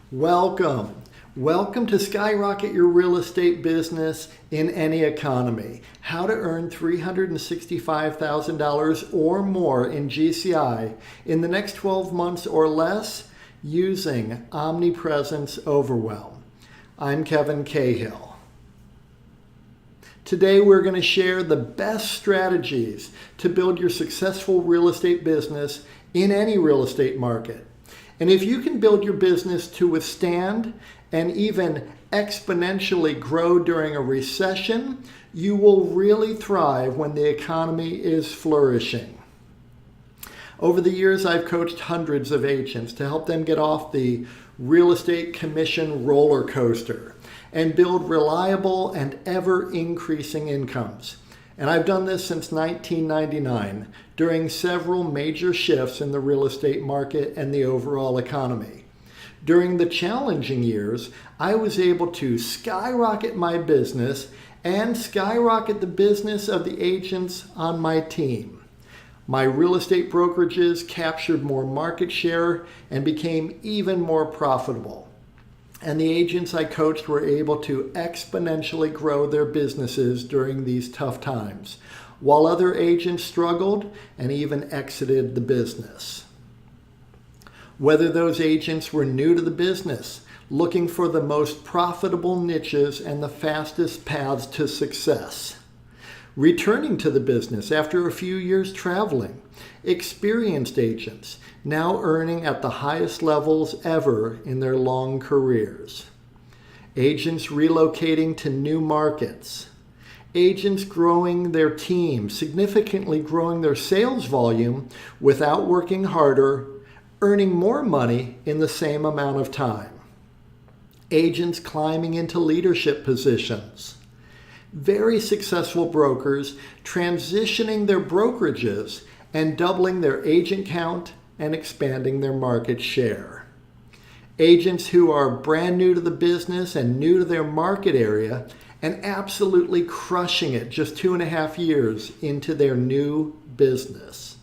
Welcome. Welcome to Skyrocket Your Real Estate Business in Any Economy. How to earn $365,000 or more in GCI in the next 12 months or less using Omnipresence Overwhelm. I'm Kevin Cahill. Today we're going to share the best strategies to build your successful real estate business in any real estate market. And if you can build your business to withstand and even exponentially grow during a recession, you will really thrive when the economy is flourishing. Over the years, I've coached hundreds of agents to help them get off the real estate commission roller coaster and build reliable and ever-increasing incomes. And I've done this since 1999 during several major shifts in the real estate market and the overall economy. During the challenging years, I was able to skyrocket my business and skyrocket the business of the agents on my team. My real estate brokerages captured more market share and became even more profitable. And the agents I coached were able to exponentially grow their businesses during these tough times, while other agents struggled and even exited the business. Whether those agents were new to the business, looking for the most profitable niches and the fastest paths to success, returning to the business after a few years traveling, experienced agents now earning at the highest levels ever in their long careers, agents relocating to new markets, agents growing their team, significantly growing their sales volume without working harder, earning more money in the same amount of time, agents climbing into leadership positions, very successful brokers transitioning their brokerages and doubling their agent count and expanding their market share. Agents who are brand new to the business and new to their market area and absolutely crushing it just 2.5 years into their new business.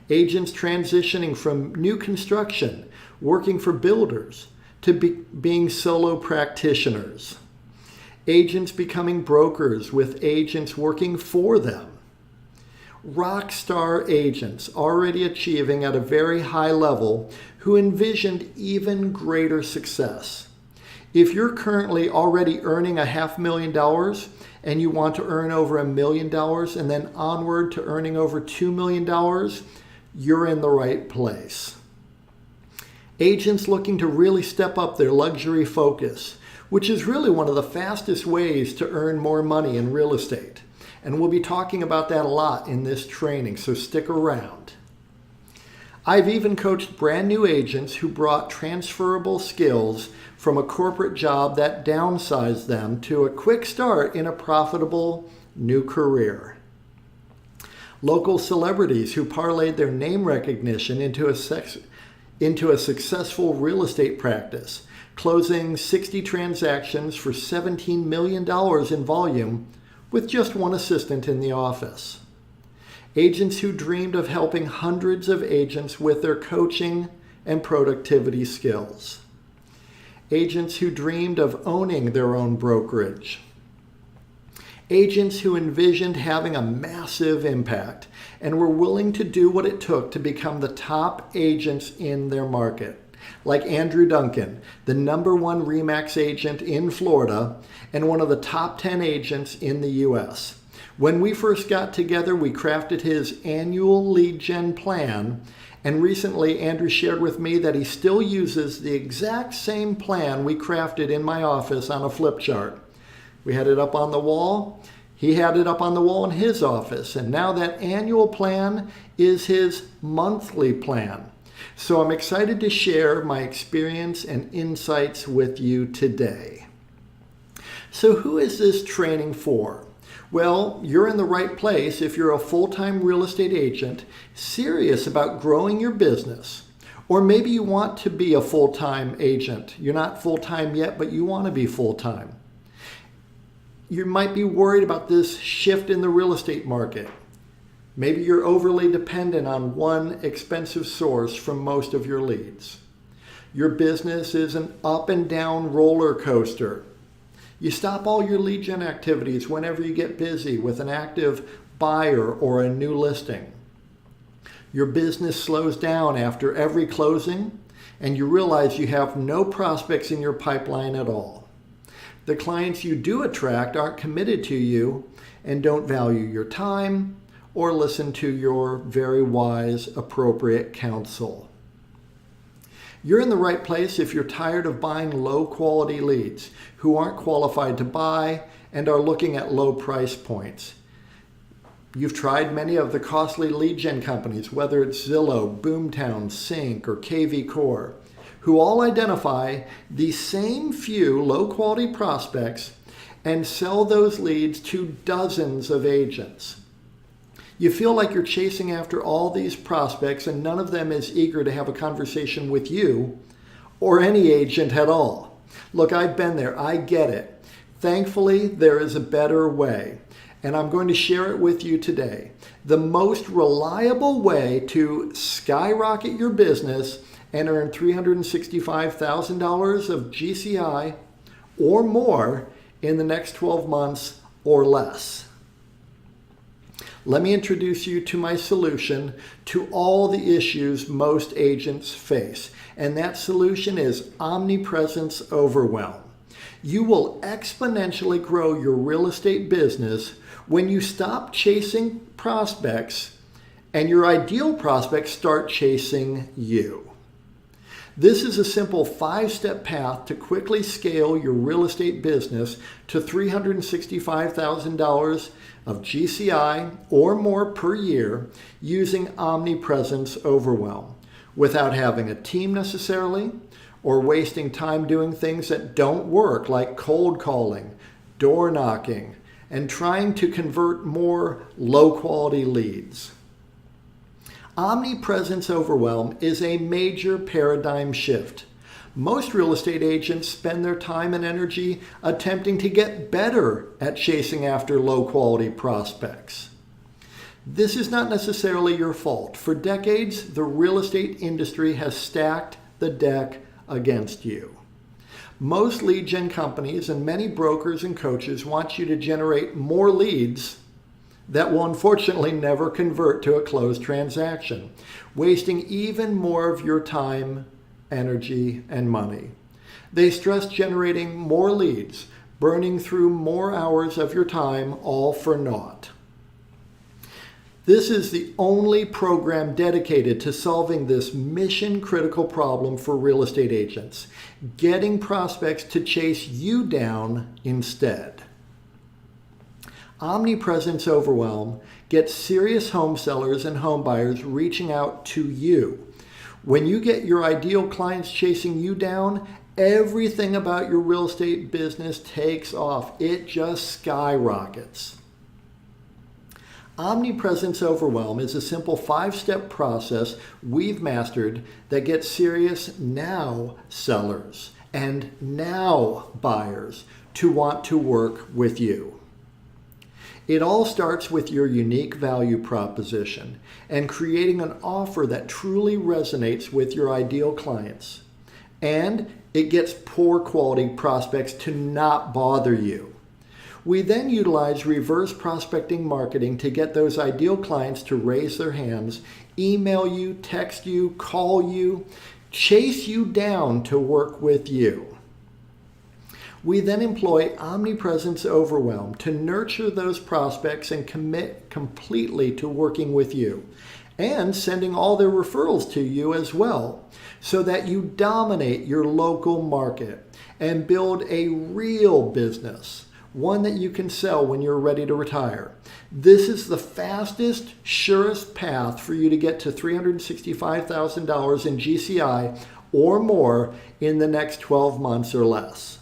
Agents transitioning from new construction, working for builders, to being solo practitioners. Agents becoming brokers with agents working for them. Rock star agents already achieving at a very high level who envisioned even greater success. If you're currently already earning $500,000 and you want to earn over $1 million and then onward to earning over $2 million, you're in the right place. Agents looking to really step up their luxury focus, which is really one of the fastest ways to earn more money in real estate. And we'll be talking about that a lot in this training, so stick around. I've even coached brand new agents who brought transferable skills from a corporate job that downsized them to a quick start in a profitable new career. Local celebrities who parlayed their name recognition into a successful real estate practice, closing 60 transactions for $17 million in volume with just one assistant in the office. Agents who dreamed of helping hundreds of agents with their coaching and productivity skills. Agents who dreamed of owning their own brokerage. Agents who envisioned having a massive impact and were willing to do what it took to become the top agents in their market. Like Andrew Duncan, the #1 RE/MAX agent in Florida and one of the top 10 agents in the US. When we first got together, we crafted his annual lead gen plan, and recently Andrew shared with me that he still uses the exact same plan we crafted in my office on a flip chart. We had it up on the wall. He had it up on the wall in his office, and now that annual plan is his monthly plan. So I'm excited to share my experience and insights with you today. So who is this training for? Well, you're in the right place if you're a full-time real estate agent serious about growing your business. Or maybe you want to be a full-time agent. You're not full-time yet, but you want to be full-time. You might be worried about this shift in the real estate market. Maybe you're overly dependent on one expensive source from most of your leads. Your business is an up and down roller coaster. You stop all your lead gen activities whenever you get busy with an active buyer or a new listing. Your business slows down after every closing, and you realize you have no prospects in your pipeline at all. The clients you do attract aren't committed to you and don't value your time or listen to your very wise, appropriate counsel. You're in the right place if you're tired of buying low-quality leads who aren't qualified to buy and are looking at low price points. You've tried many of the costly lead gen companies, whether it's Zillow, Boomtown, Sync, or KV Core, who all identify the same few low-quality prospects and sell those leads to dozens of agents. You feel like you're chasing after all these prospects and none of them is eager to have a conversation with you or any agent at all. Look, I've been there. I get it. Thankfully, there is a better way, and I'm going to share it with you today. The most reliable way to skyrocket your business and earn $365,000 of GCI or more in the next 12 months or less. Let me introduce you to my solution to all the issues most agents face, and that solution is Omnipresence Overwhelm. You will exponentially grow your real estate business when you stop chasing prospects and your ideal prospects start chasing you. This is a simple 5-step path to quickly scale your real estate business to $365,000 of GCI or more per year using Omnipresence Overwhelm without having a team necessarily or wasting time doing things that don't work like cold calling, door knocking, and trying to convert more low-quality leads. Omnipresence Overwhelm is a major paradigm shift. Most real estate agents spend their time and energy attempting to get better at chasing after low-quality prospects. This is not necessarily your fault. For decades, the real estate industry has stacked the deck against you. Most lead gen companies and many brokers and coaches want you to generate more leads that will unfortunately never convert to a closed transaction, wasting even more of your time, energy, and money. They stress generating more leads, burning through more hours of your time, all for naught. This is the only program dedicated to solving this mission-critical problem for real estate agents, getting prospects to chase you down instead. Omnipresence Overwhelm gets serious home sellers and home buyers reaching out to you. When you get your ideal clients chasing you down, everything about your real estate business takes off. It just skyrockets. Omnipresence Overwhelm is a simple 5-step process we've mastered that gets serious now sellers and now buyers to want to work with you. It all starts with your unique value proposition and creating an offer that truly resonates with your ideal clients. And it gets poor quality prospects to not bother you. We then utilize reverse prospecting marketing to get those ideal clients to raise their hands, email you, text you, call you, chase you down to work with you. We then employ Omnipresence Overwhelm to nurture those prospects and commit completely to working with you and sending all their referrals to you as well, so that you dominate your local market and build a real business, one that you can sell when you're ready to retire. This is the fastest, surest path for you to get to $365,000 in GCI or more in the next 12 months or less.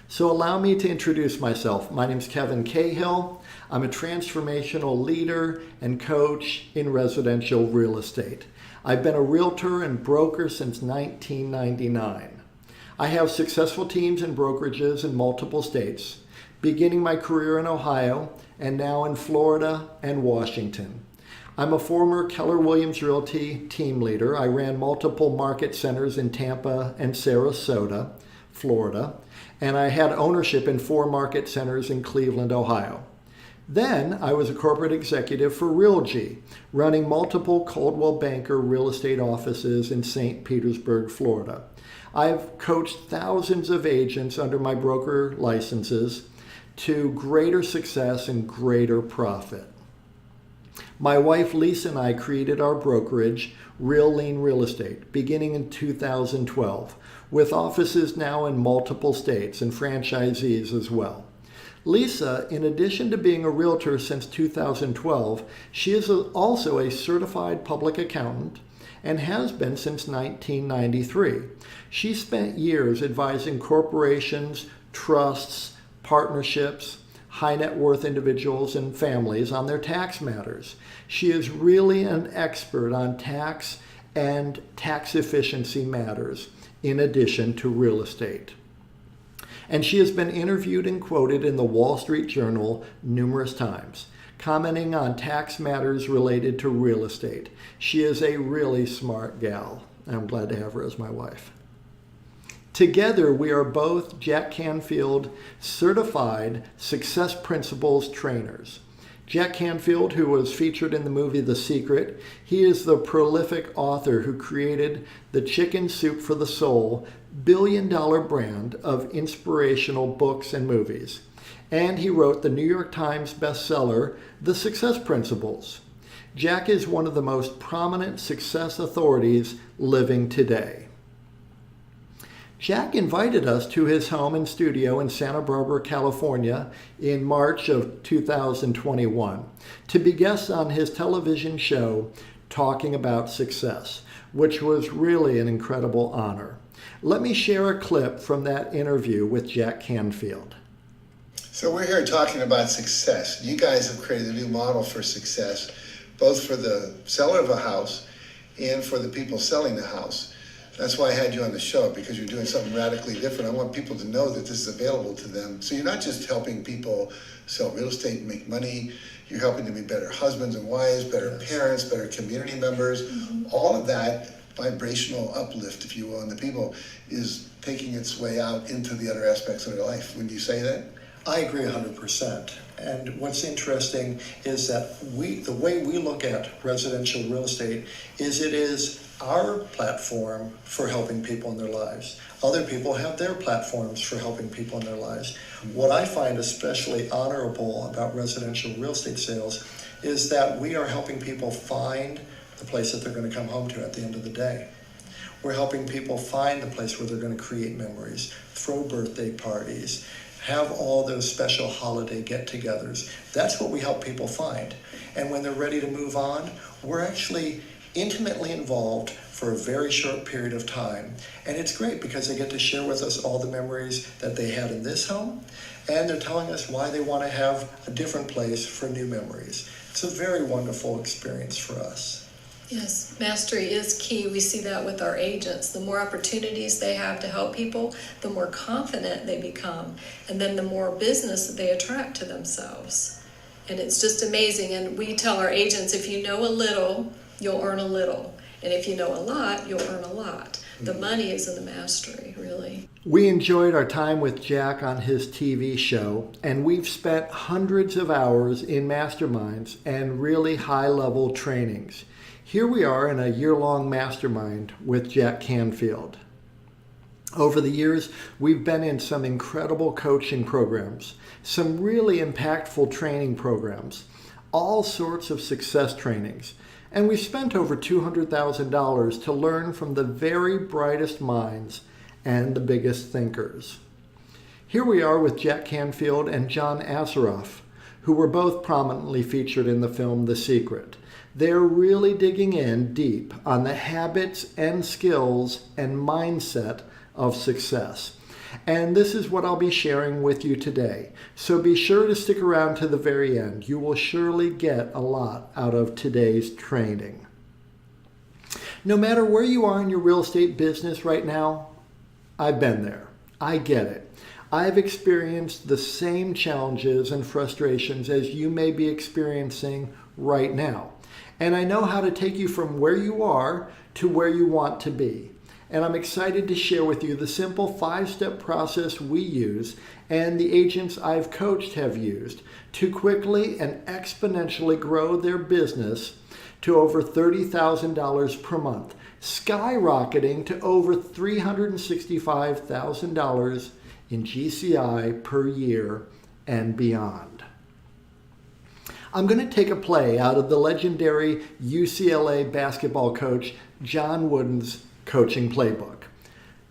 So allow me to introduce myself. My name is Cahill. I'm a transformational leader and coach in residential real estate. I've been a realtor and broker since 1999. I have successful teams and brokerages in multiple states, beginning my career in Ohio and now in Florida and Washington. I'm a former Keller Williams Realty team leader. I ran multiple market centers in Tampa and Sarasota, Florida, and I had ownership in 4 market centers in Cleveland, Ohio. Then I was a corporate executive for Realgy, running multiple Coldwell Banker real estate offices in St. Petersburg, Florida. I've coached thousands of agents under my broker licenses to greater success and greater profit. My wife Lisa and I created our brokerage, Real Lean Real Estate, beginning in 2012, with offices now in multiple states and franchisees as well. Lisa, in addition to being a realtor since 2012, she is also a certified public accountant and has been since 1993. She spent years advising corporations, trusts, partnerships, high net worth individuals and families on their tax matters. She is really an expert on tax and tax efficiency matters, in addition to real estate. And she has been interviewed and quoted in the Wall Street Journal numerous times, commenting on tax matters related to real estate. She is a really smart gal. I'm glad to have her as my wife. Together, we are both Jack Canfield certified Success Principles trainers. Jack Canfield, who was featured in the movie The Secret, he is the prolific author who created the Chicken Soup for the Soul billion-dollar brand of inspirational books and movies. And he wrote the New York Times bestseller, The Success Principles. Jack is one of the most prominent success authorities living today. Jack invited us to his home and studio in Santa Barbara, California in March of 2021 to be guests on his television show Talking About Success, which was really an incredible honor. Let me share a clip from that interview with Jack Canfield. So we're here talking about success. You guys have created a new model for success, both for the seller of a house and for the people selling the house. That's why I had you on the show, because you're doing something radically different. I want people to know that this is available to them. So you're not just helping people sell real estate and make money. You're helping them be better husbands and wives, better parents, better community members. All of that vibrational uplift, if you will, in the people is taking its way out into the other aspects of their life. Wouldn't you say that? I agree 100%. And what's interesting is that the way we look at residential real estate is it is our platform for helping people in their lives. Other people have their platforms for helping people in their lives. What I find especially honorable about residential real estate sales is that we are helping people find the place that they're going to come home to at the end of the day. We're helping people find the place where they're going to create memories, throw birthday parties, have all those special holiday get-togethers. That's what we help people find. And when they're ready to move on, we're actually intimately involved for a very short period of time. And it's great because they get to share with us all the memories that they had in this home, and they're telling us why they want to have a different place for new memories. It's a very wonderful experience for us. Yes, mastery is key. We see that with our agents. The more opportunities they have to help people, the more confident they become, and then the more business that they attract to themselves. And it's just amazing. And we tell our agents, if you know a little, you'll earn a little. And if you know a lot, you'll earn a lot. The money is in the mastery, really. We enjoyed our time with Jack on his TV show, and we've spent hundreds of hours in masterminds and really high-level trainings. Here we are in a year-long mastermind with Jack Canfield. Over the years, we've been in some incredible coaching programs, some really impactful training programs, all sorts of success trainings. And we spent over $200,000 to learn from the very brightest minds and the biggest thinkers. Here we are with Jack Canfield and John Assaraf, who were both prominently featured in the film The Secret. They're really digging in deep on the habits and skills and mindset of success. And this is what I'll be sharing with you today. So be sure to stick around to the very end. You will surely get a lot out of today's training. No matter where you are in your real estate business right now, I've been there. I get it. I've experienced the same challenges and frustrations as you may be experiencing right now. And I know how to take you from where you are to where you want to be. And I'm excited to share with you the simple 5-step process we use and the agents I've coached have used to quickly and exponentially grow their business to over $30,000 per month, skyrocketing to over $365,000 in GCI per year and beyond. I'm going to take a play out of the legendary UCLA basketball coach John Wooden's coaching playbook.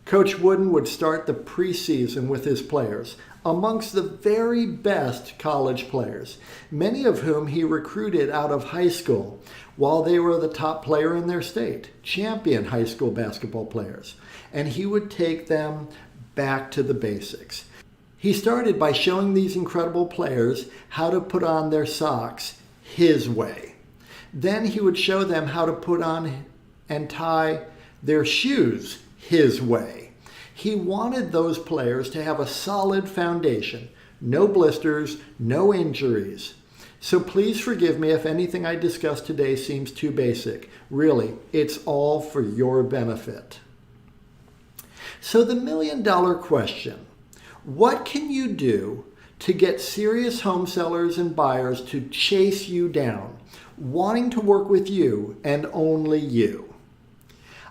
Coach Wooden would start the preseason with his players, amongst the very best college players, many of whom he recruited out of high school while they were the top player in their state, champion high school basketball players. And he would take them back to the basics. He started by showing these incredible players how to put on their socks his way. Then he would show them how to put on and tie their shoes his way. He wanted those players to have a solid foundation, no blisters, no injuries. So please forgive me if anything I discussed today seems too basic. Really, it's all for your benefit. So the million-dollar question, what can you do to get serious home sellers and buyers to chase you down, wanting to work with you and only you?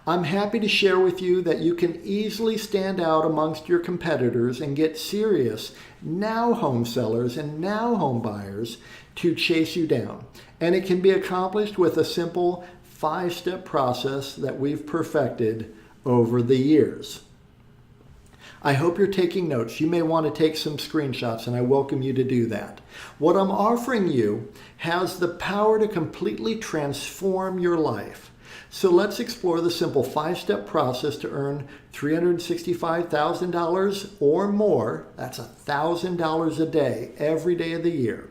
I'm happy to share with you that you can easily stand out amongst your competitors and get serious now home sellers and now home buyers to chase you down. And it can be accomplished with a simple 5-step process that we've perfected over the years. I hope you're taking notes. You may want to take some screenshots, and I welcome you to do that. What I'm offering you has the power to completely transform your life. So let's explore the simple 5-step process to earn $365,000 or more, that's $1,000 a day, every day of the year,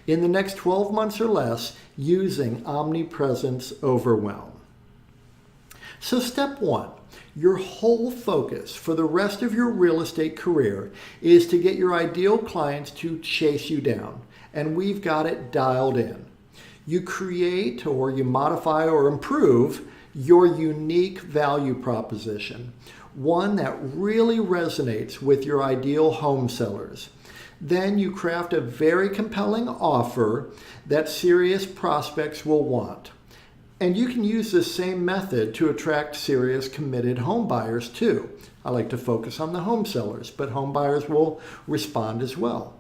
in the next 12 months or less using Omnipresence Overwhelm. So step 1, your whole focus for the rest of your real estate career is to get your ideal clients to chase you down, and we've got it dialed in. You create or you modify or improve your unique value proposition, one that really resonates with your ideal home sellers. Then you craft a very compelling offer that serious prospects will want. And you can use this same method to attract serious committed home buyers too. I like to focus on the home sellers, but home buyers will respond as well.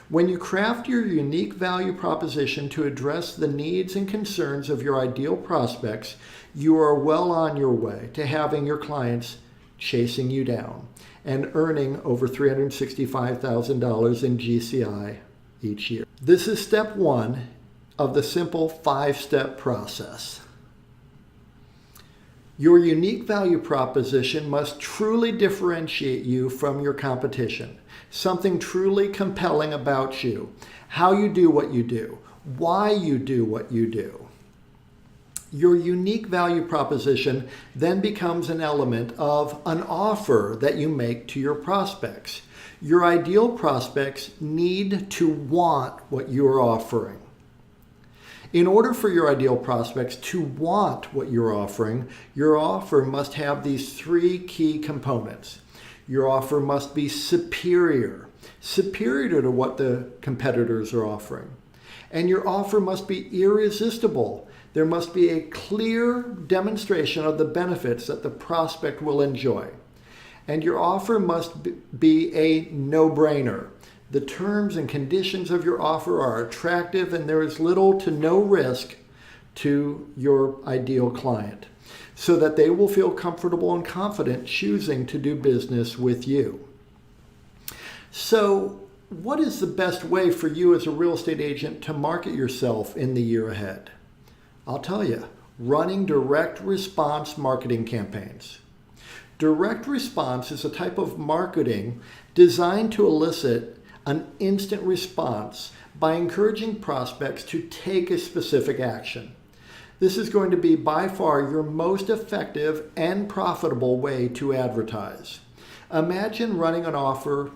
When you craft your unique value proposition to address the needs and concerns of your ideal prospects, you are well on your way to having your clients chasing you down and earning over $365,000 in GCI each year. This is step 1 of the simple 5-step process. Your unique value proposition must truly differentiate you from your competition. Something truly compelling about you, how you do what you do, why you do what you do. Your unique value proposition then becomes an element of an offer that you make to your prospects. Your ideal prospects need to want what you're offering. In order for your ideal prospects to want what you're offering, your offer must have these 3 key components. Your offer must be superior to what the competitors are offering. And your offer must be irresistible. There must be a clear demonstration of the benefits that the prospect will enjoy. And your offer must be a no-brainer. The terms and conditions of your offer are attractive and there is little to no risk to your ideal client, so that they will feel comfortable and confident choosing to do business with you. So, what is the best way for you as a real estate agent to market yourself in the year ahead? I'll tell you, running direct response marketing campaigns. Direct response is a type of marketing designed to elicit an instant response by encouraging prospects to take a specific action. This is going to be by far your most effective and profitable way to advertise. Imagine running an offer,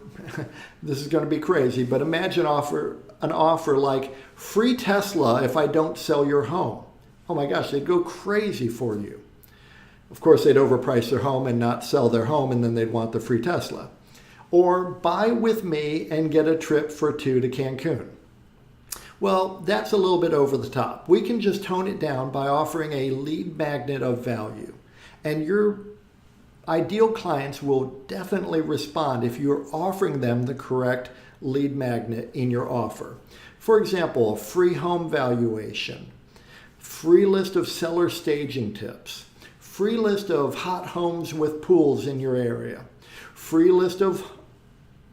this is going to be crazy, but imagine an offer like free Tesla if I don't sell your home. oh my gosh, they'd go crazy for you. Of course, they'd overprice their home and not sell their home, and then they'd want the free Tesla. Or buy with me and get a trip for 2 to Cancun. Well, that's a little bit over the top. We can just tone it down by offering a lead magnet of value. And your ideal clients will definitely respond if you're offering them the correct lead magnet in your offer. For example, a free home valuation, free list of seller staging tips, free list of hot homes with pools in your area, free list of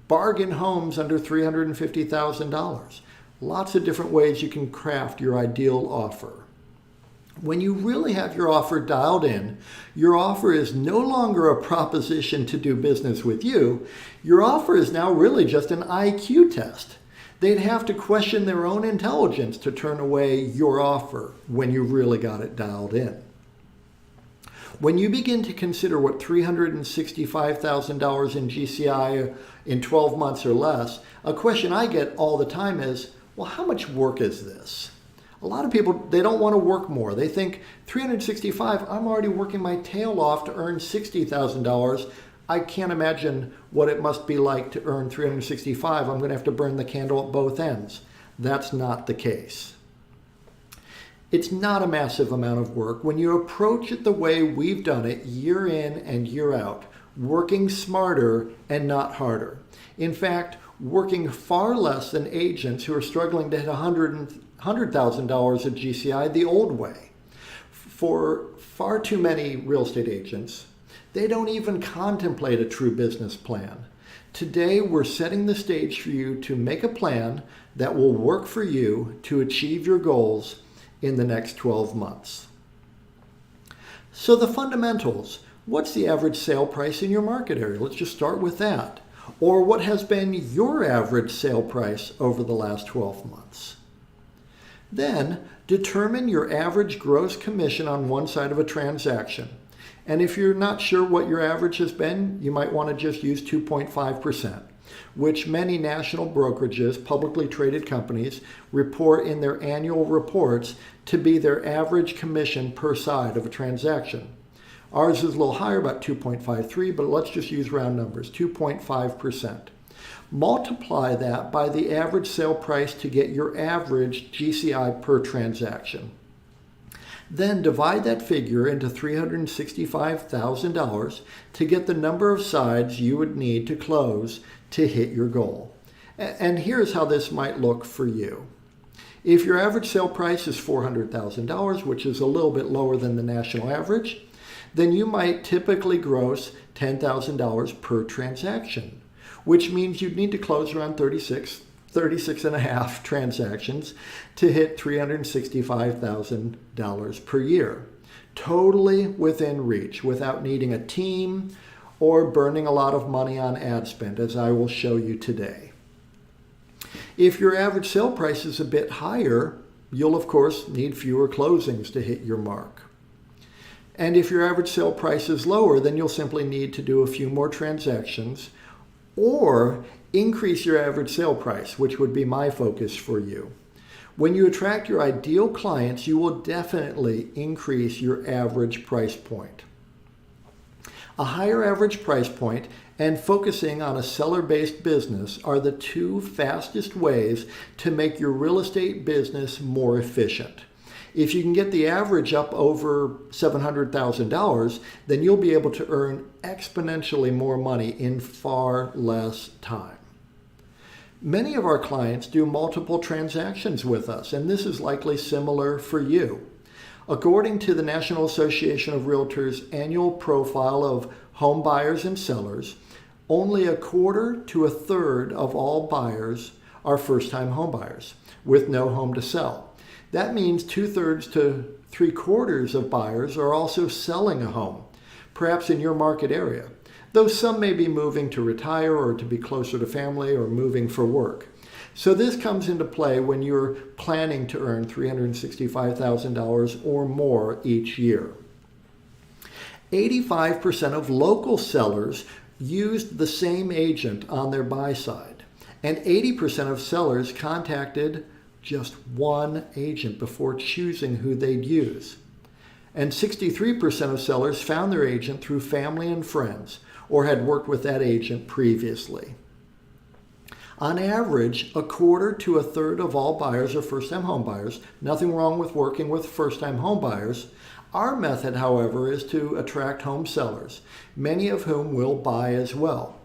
bargain homes under $350,000. Lots of different ways you can craft your ideal offer. When you really have your offer dialed in, your offer is no longer a proposition to do business with you. Your offer is now really just an IQ test. They'd have to question their own intelligence to turn away your offer when you really got it dialed in. When you begin to consider what $365,000 in GCI in 12 months or less, a question I get all the time is, well, how much work is this? A lot of people, they don't want to work more. They think 365, I'm already working my tail off to earn $60,000. I can't imagine what it must be like to earn 365. I'm going to have to burn the candle at both ends. That's not the case. It's not a massive amount of work when you approach it the way we've done it year in and year out, working smarter and not harder. In fact, working far less than agents who are struggling to hit $100,000 of GCI the old way. For far too many real estate agents, they don't even contemplate a true business plan. Today, we're setting the stage for you to make a plan that will work for you to achieve your goals in the next 12 months. So the fundamentals, what's the average sale price in your market area? Let's just start with that. Or what has been your average sale price over the last 12 months? Then determine your average gross commission on one side of a transaction. And if you're not sure what your average has been, you might want to just use 2.5%. Which many national brokerages, publicly traded companies, report in their annual reports to be their average commission per side of a transaction. Ours is a little higher, about 2.53, but let's just use round numbers, 2.5%. Multiply that by the average sale price to get your average GCI per transaction. Then divide that figure into $365,000 to get the number of sides you would need to close to hit your goal. And here's how this might look for you. If your average sale price is $400,000, which is a little bit lower than the national average, then you might typically gross $10,000 per transaction, which means you'd need to close around 36 and a half transactions to hit $365,000 per year. Totally within reach, without needing a team or burning a lot of money on ad spend, as I will show you today. If your average sale price is a bit higher, you'll of course need fewer closings to hit your mark. And if your average sale price is lower, then you'll simply need to do a few more transactions or increase your average sale price, which would be my focus for you. When you attract your ideal clients, you will definitely increase your average price point. A higher average price point and focusing on a seller-based business are the two fastest ways to make your real estate business more efficient. If you can get the average up over $700,000, then you'll be able to earn exponentially more money in far less time. Many of our clients do multiple transactions with us, and this is likely similar for you. According to the National Association of Realtors annual profile of home buyers and sellers, only a quarter to a third of all buyers are first-time home buyers with no home to sell. That means 2/3 to 3/4 of buyers are also selling a home, perhaps in your market area, though some may be moving to retire or to be closer to family or moving for work. So this comes into play when you're planning to earn $365,000 or more each year. 85% of local sellers used the same agent on their buy side, and 80% of sellers contacted just one agent before choosing who they'd use. And 63% of sellers found their agent through family and friends or had worked with that agent previously. On average, a quarter to a third of all buyers are first-time home buyers. Nothing wrong with working with first-time home buyers. Our method, however, is to attract home sellers, many of whom will buy as well.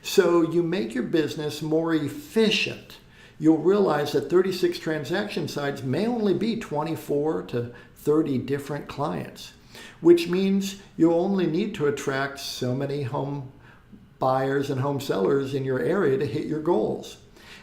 So you make your business more efficient. You'll realize that 36 transaction sites may only be 24 to 30 different clients, which means you'll only need to attract so many home buyers and home sellers in your area to hit your goals.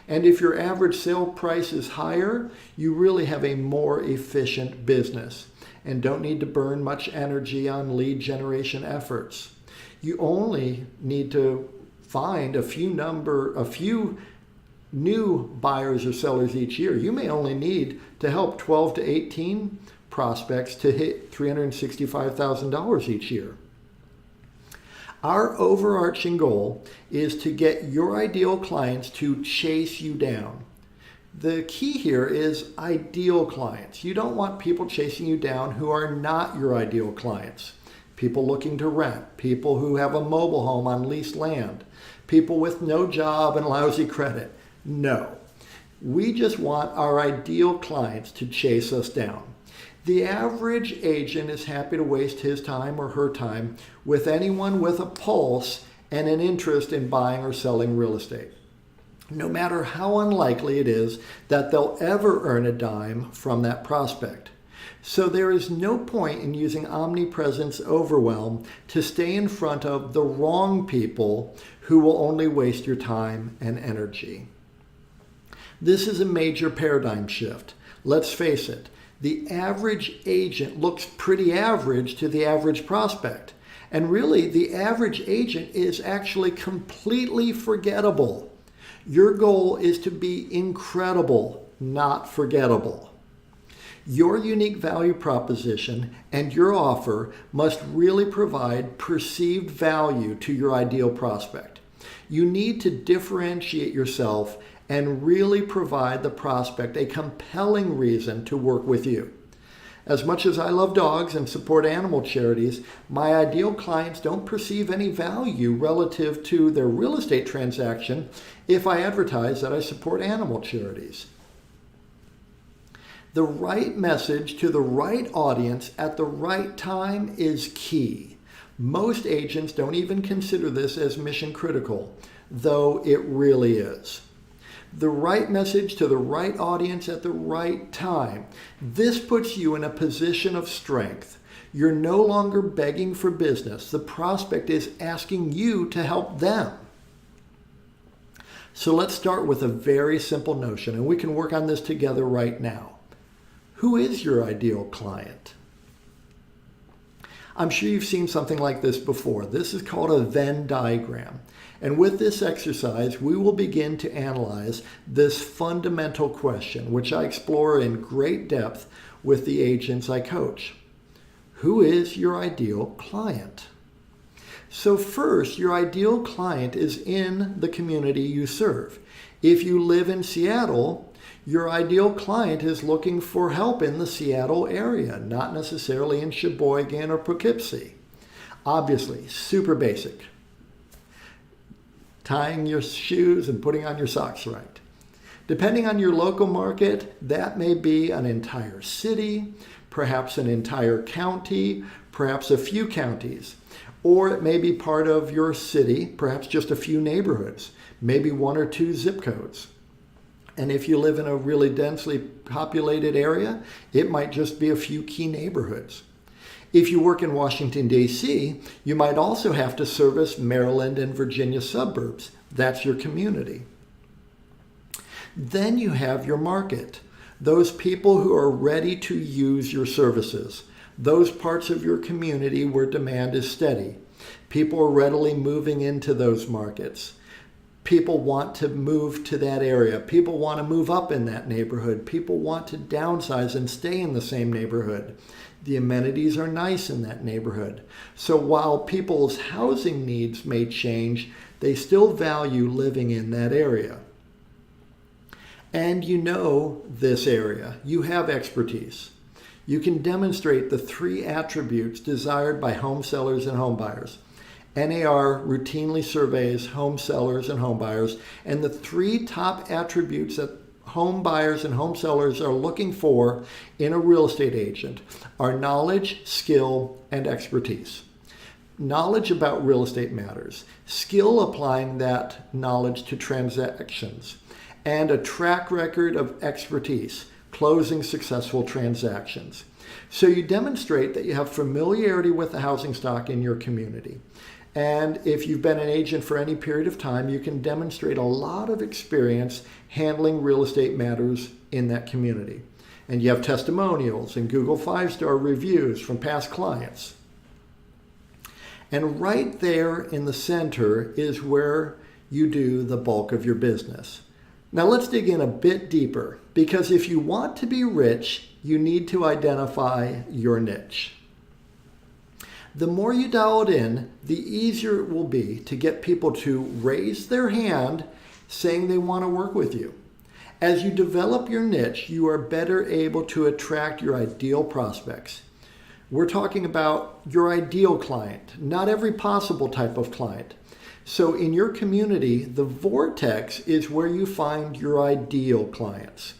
And if your average sale price is higher, you really have a more efficient business and don't need to burn much energy on lead generation efforts. You only need to find a few new buyers or sellers each year. You may only need to help 12 to 18 prospects to hit $365,000 each year. Our overarching goal is to get your ideal clients to chase you down. The key here is ideal clients. You don't want people chasing you down who are not your ideal clients. People looking to rent, people who have a mobile home on leased land, people with no job and lousy credit. No. We just want our ideal clients to chase us down. The average agent is happy to waste his time or her time with anyone with a pulse and an interest in buying or selling real estate, no matter how unlikely it is that they'll ever earn a dime from that prospect. So there is no point in using Omnipresence Overwhelm to stay in front of the wrong people who will only waste your time and energy. This is a major paradigm shift. Let's face it. The average agent looks pretty average to the average prospect. And really, the average agent is actually completely forgettable. Your goal is to be incredible, not forgettable. Your unique value proposition and your offer must really provide perceived value to your ideal prospect. You need to differentiate yourself and really provide the prospect a compelling reason to work with you. As much as I love dogs and support animal charities, my ideal clients don't perceive any value relative to their real estate transaction if I advertise that I support animal charities. The right message to the right audience at the right time is key. Most agents don't even consider this as mission critical, though it really is. The right message to the right audience at the right time. This puts you in a position of strength. You're no longer begging for business. The prospect is asking you to help them. So let's start with a very simple notion, and we can work on this together right now. Who is your ideal client? I'm sure you've seen something like this before. This is called a Venn diagram. And with this exercise, we will begin to analyze this fundamental question, which I explore in great depth with the agents I coach. Who is your ideal client? So first, your ideal client is in the community you serve. If you live in Seattle, your ideal client is looking for help in the Seattle area, not necessarily in Sheboygan or Poughkeepsie. Obviously, super basic. Tying your shoes and putting on your socks right. Depending on your local market, that may be an entire city, perhaps an entire county, perhaps a few counties, or it may be part of your city, perhaps just a few neighborhoods, maybe one or two zip codes. And if you live in a really densely populated area, it might just be a few key neighborhoods. If you work in Washington, D.C., you might also have to service Maryland and Virginia suburbs. That's your community. Then you have your market, those people who are ready to use your services, those parts of your community where demand is steady. People are readily moving into those markets. People want to move to that area. People want to move up in that neighborhood. People want to downsize and stay in the same neighborhood. The amenities are nice in that neighborhood. So while people's housing needs may change, they still value living in that area. and you know this area. You have expertise. You can demonstrate the 3 attributes desired by home sellers and home buyers. NAR routinely surveys home sellers and home buyers, and the 3 top attributes that home buyers and home sellers are looking for in a real estate agent are knowledge, skill, and expertise. Knowledge about real estate matters, skill applying that knowledge to transactions, and a track record of expertise, closing successful transactions. So you demonstrate that you have familiarity with the housing stock in your community. And if you've been an agent for any period of time, you can demonstrate a lot of experience handling real estate matters in that community. And you have testimonials and Google 5-star reviews from past clients. And right there in the center is where you do the bulk of your business. Now let's dig in a bit deeper, because if you want to be rich, you need to identify your niche. The more you dial it in, the easier it will be to get people to raise their hand saying they want to work with you. As you develop your niche, you are better able to attract your ideal prospects. We're talking about your ideal client, not every possible type of client. So in your community, the vortex is where you find your ideal clients,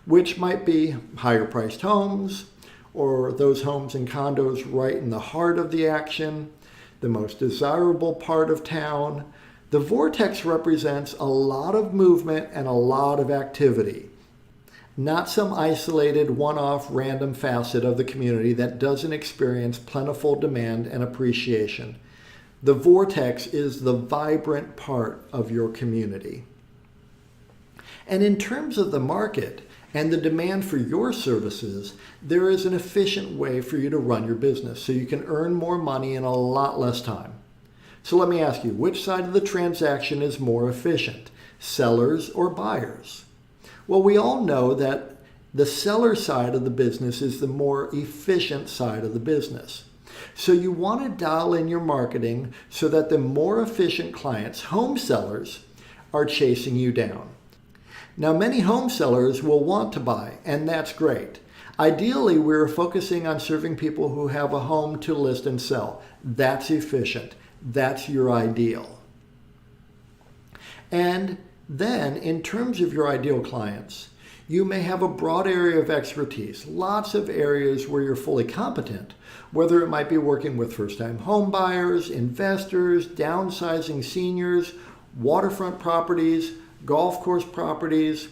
which might be higher priced homes, or those homes and condos right in the heart of the action, the most desirable part of town. The vortex represents a lot of movement and a lot of activity, not some isolated one-off random facet of the community that doesn't experience plentiful demand and appreciation. The vortex is the vibrant part of your community. And in terms of the market and the demand for your services, there is an efficient way for you to run your business so you can earn more money in a lot less time. So let me ask you, which side of the transaction is more efficient, sellers or buyers? Well, we all know that the seller side of the business is the more efficient side of the business. So you want to dial in your marketing so that the more efficient clients, home sellers, are chasing you down. Now, many home sellers will want to buy, and that's great. Ideally, we're focusing on serving people who have a home to list and sell. That's efficient. That's your ideal. And then, in terms of your ideal clients, you may have a broad area of expertise, lots of areas where you're fully competent, whether it might be working with first-time home buyers, investors, downsizing seniors, waterfront properties, golf course properties.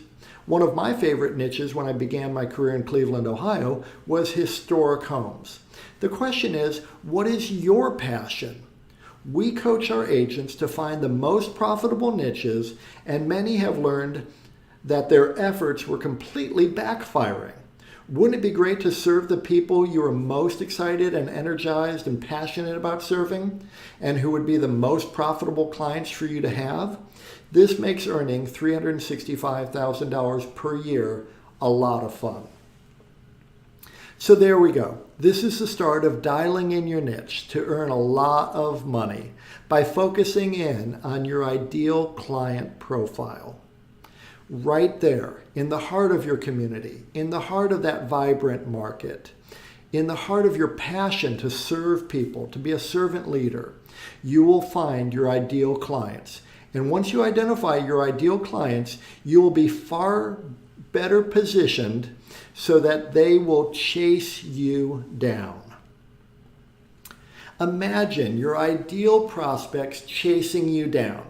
One of my favorite niches when I began my career in Cleveland, Ohio, was historic homes. The question is, what is your passion? We coach our agents to find the most profitable niches, and many have learned that their efforts were completely backfiring. Wouldn't it be great to serve the people you are most excited and energized and passionate about serving, and who would be the most profitable clients for you to have? This makes earning $365,000 per year a lot of fun. So there we go. This is the start of dialing in your niche to earn a lot of money by focusing in on your ideal client profile. Right there, in the heart of your community, in the heart of that vibrant market, in the heart of your passion to serve people, to be a servant leader, you will find your ideal clients. And once you identify your ideal clients, you will be far better positioned so that they will chase you down. Imagine your ideal prospects chasing you down.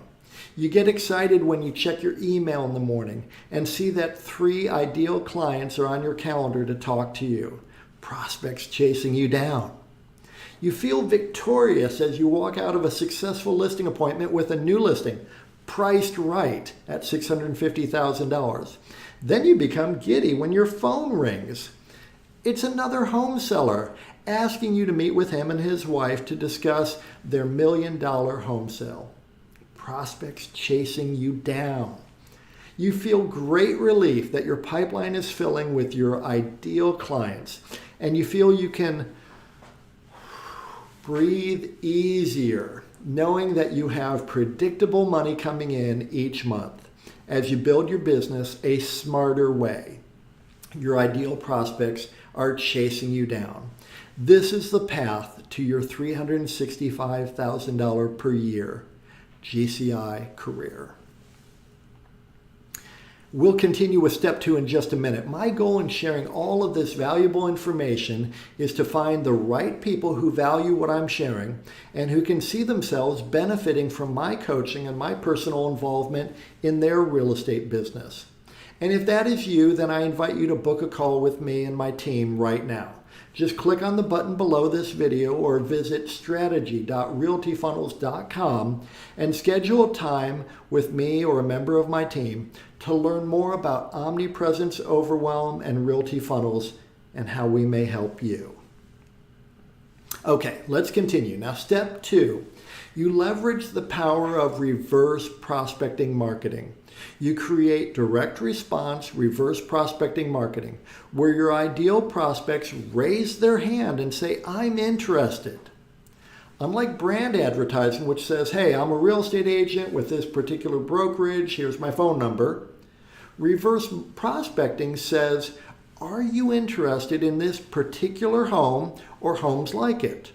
You get excited when you check your email in the morning and see that 3 ideal clients are on your calendar to talk to you. Prospects chasing you down. You feel victorious as you walk out of a successful listing appointment with a new listing, priced right at $650,000. Then you become giddy when your phone rings. It's another home seller asking you to meet with him and his wife to discuss their $1 million home sale. Prospects chasing you down. You feel great relief that your pipeline is filling with your ideal clients, and you feel you can breathe easier knowing that you have predictable money coming in each month. as you build your business a smarter way. Your ideal prospects are chasing you down. This is the path to your $365,000 per year GCI career. We'll continue with step 2 in just a minute. My goal in sharing all of this valuable information is to find the right people who value what I'm sharing and who can see themselves benefiting from my coaching and my personal involvement in their real estate business. And if that is you, then I invite you to book a call with me and my team right now. Just click on the button below this video or visit strategy.realtyfunnels.com and schedule a time with me or a member of my team to learn more about Omnipresence Overwhelm and Realty Funnels and how we may help you. Okay, let's continue. Now, step 2, you leverage the power of reverse prospecting marketing. You create direct response reverse prospecting marketing, where your ideal prospects raise their hand and say, I'm interested. Unlike brand advertising, which says, hey, I'm a real estate agent with this particular brokerage, here's my phone number. Reverse prospecting says, are you interested in this particular home or homes like it?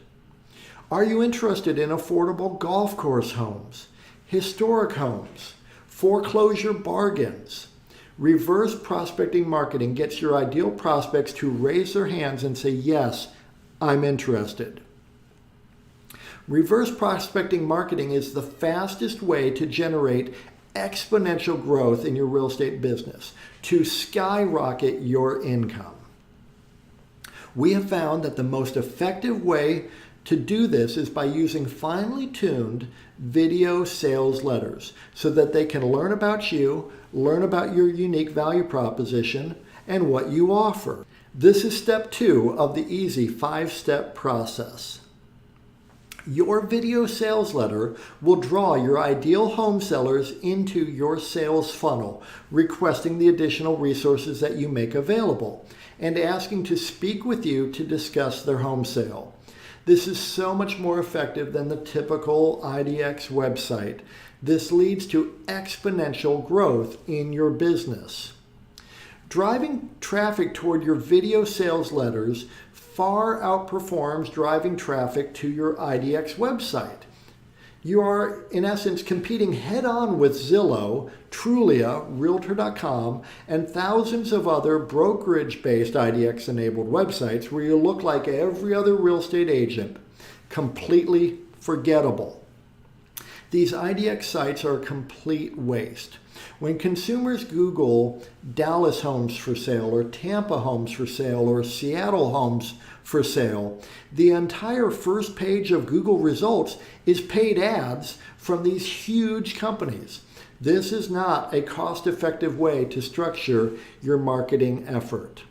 Are you interested in affordable golf course homes, historic homes, foreclosure bargains? Reverse prospecting marketing gets your ideal prospects to raise their hands and say, yes, I'm interested. Reverse prospecting marketing is the fastest way to generate exponential growth in your real estate business, to skyrocket your income. We have found that the most effective way to do this is by using finely tuned video sales letters so that they can learn about you, learn about your unique value proposition, and what you offer. This is step 2 of the easy 5-step process. Your video sales letter will draw your ideal home sellers into your sales funnel, requesting the additional resources that you make available and asking to speak with you to discuss their home sale. This is so much more effective than the typical IDX website. This leads to exponential growth in your business. Driving traffic toward your video sales letters far outperforms driving traffic to your IDX website. You are, in essence, competing head-on with Zillow, Trulia, Realtor.com, and thousands of other brokerage-based IDX-enabled websites where you look like every other real estate agent, completely forgettable. These IDX sites are a complete waste. When consumers Google Dallas homes for sale or Tampa homes for sale or Seattle homes for sale, the entire first page of Google results is paid ads from these huge companies. This is not a cost-effective way to structure your marketing effort.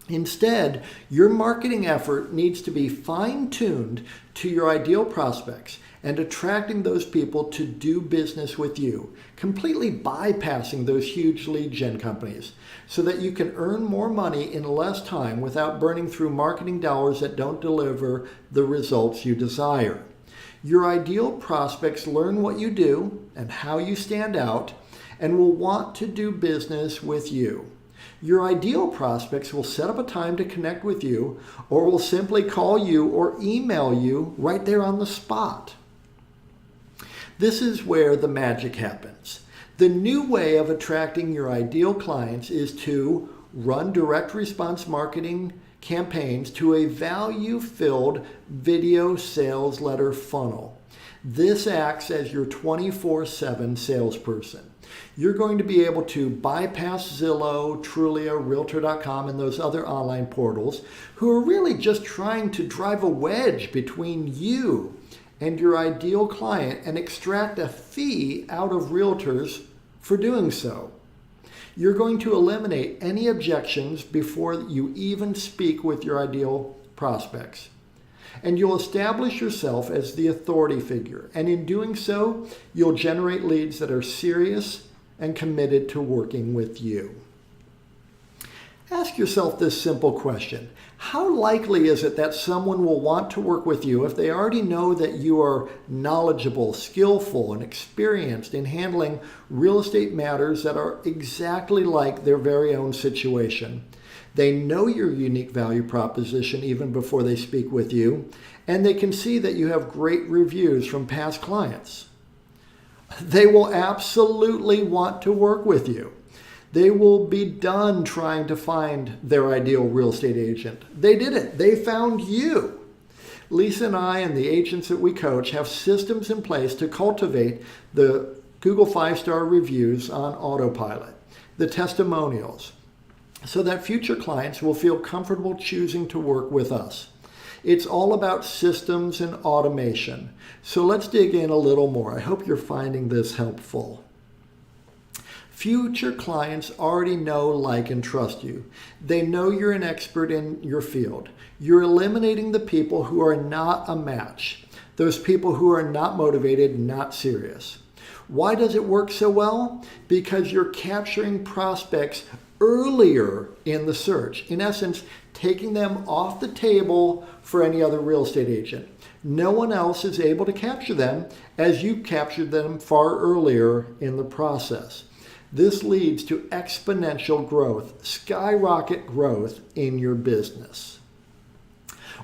Instead, your marketing effort needs to be fine-tuned to your ideal prospects and attracting those people to do business with you, completely bypassing those huge lead gen companies so that you can earn more money in less time without burning through marketing dollars that don't deliver the results you desire. Your ideal prospects learn what you do and how you stand out and will want to do business with you. Your ideal prospects will set up a time to connect with you or will simply call you or email you right there on the spot. This is where the magic happens. The new way of attracting your ideal clients is to run direct response marketing campaigns to a value-filled video sales letter funnel. This acts as your 24/7 salesperson. You're going to be able to bypass Zillow, Trulia, Realtor.com, and those other online portals who are really just trying to drive a wedge between you and your ideal client and extract a fee out of realtors for doing so. You're going to eliminate any objections before you even speak with your ideal prospects. And you'll establish yourself as the authority figure. And in doing so, you'll generate leads that are serious and committed to working with you. Ask yourself this simple question. How likely is it that someone will want to work with you if they already know that you are knowledgeable, skillful, and experienced in handling real estate matters that are exactly like their very own situation? They know your unique value proposition even before they speak with you, and they can see that you have great reviews from past clients. They will absolutely want to work with you. They will be done trying to find their ideal real estate agent. They did it. They found you. Lisa and I and the agents that we coach have systems in place to cultivate the Google 5-star reviews on autopilot, the testimonials, so that future clients will feel comfortable choosing to work with us. It's all about systems and automation. So let's dig in a little more. I hope you're finding this helpful. Future clients already know, like, and trust you. They know you're an expert in your field. You're eliminating the people who are not a match, those people who are not motivated, not serious. Why does it work so well? Because you're capturing prospects earlier in the search. In essence, taking them off the table for any other real estate agent. No one else is able to capture them as you captured them far earlier in the process. This leads to exponential growth, skyrocket growth in your business.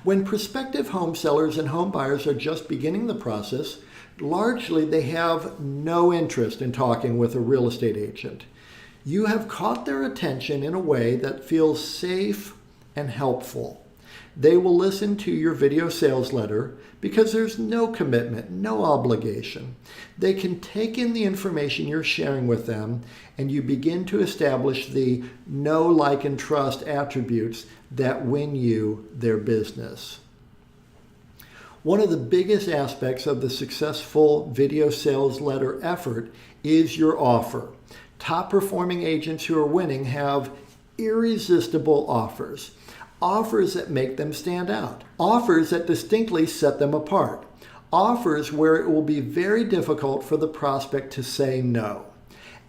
When prospective home sellers and home buyers are just beginning the process, largely they have no interest in talking with a real estate agent. You have caught their attention in a way that feels safe and helpful. They will listen to your video sales letter because there's no commitment, no obligation. They can take in the information you're sharing with them, and you begin to establish the know, like, and trust attributes that win you their business. One of the biggest aspects of the successful video sales letter effort is your offer. Top performing agents who are winning have irresistible offers. Offers that make them stand out. Offers that distinctly set them apart. Offers where it will be very difficult for the prospect to say no.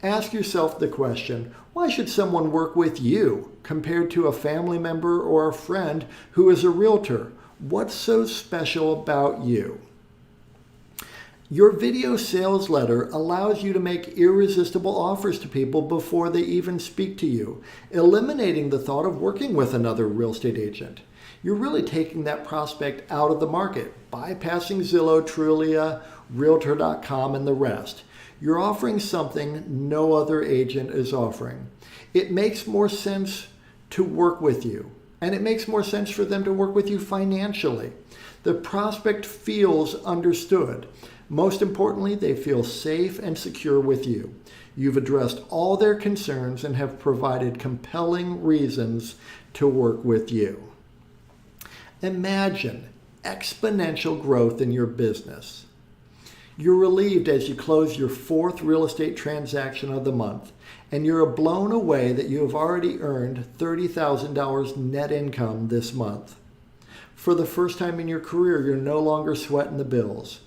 Ask yourself the question, why should someone work with you compared to a family member or a friend who is a realtor? What's so special about you? Your video sales letter allows you to make irresistible offers to people before they even speak to you, eliminating the thought of working with another real estate agent. You're really taking that prospect out of the market, bypassing Zillow, Trulia, Realtor.com, and the rest. You're offering something no other agent is offering. It makes more sense to work with you, and it makes more sense for them to work with you financially. The prospect feels understood. Most importantly, they feel safe and secure with you. You've addressed all their concerns and have provided compelling reasons to work with you. Imagine exponential growth in your business. You're relieved as you close your 4th real estate transaction of the month, and you're blown away that you have already earned $30,000 net income this month. For the first time in your career, you're no longer sweating the bills.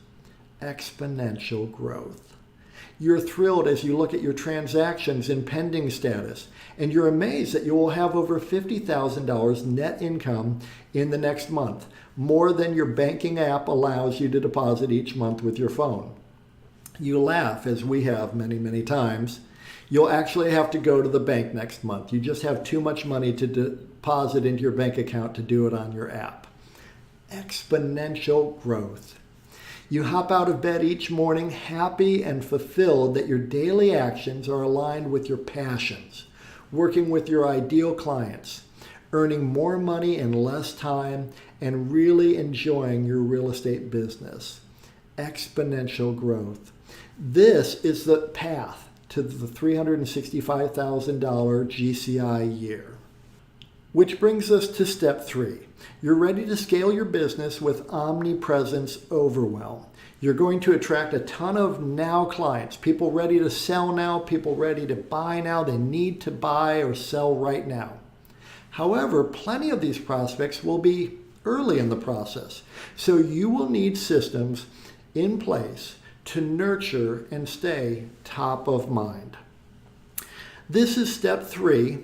Exponential growth. You're thrilled as you look at your transactions in pending status, and you're amazed that you will have over $50,000 net income in the next month, more than your banking app allows you to deposit each month with your phone. You laugh, as we have many, many times. You'll actually have to go to the bank next month. You just have too much money to deposit into your bank account to do it on your app. Exponential growth. You hop out of bed each morning happy and fulfilled that your daily actions are aligned with your passions, working with your ideal clients, earning more money in less time, and really enjoying your real estate business. Exponential growth. This is the path to the $365,000 GCI year. Which brings us to step 3. You're ready to scale your business with Omnipresence Overwhelm. You're going to attract a ton of now clients, people ready to sell now, people ready to buy now. They need to buy or sell right now. However, plenty of these prospects will be early in the process. So you will need systems in place to nurture and stay top of mind. This is step 3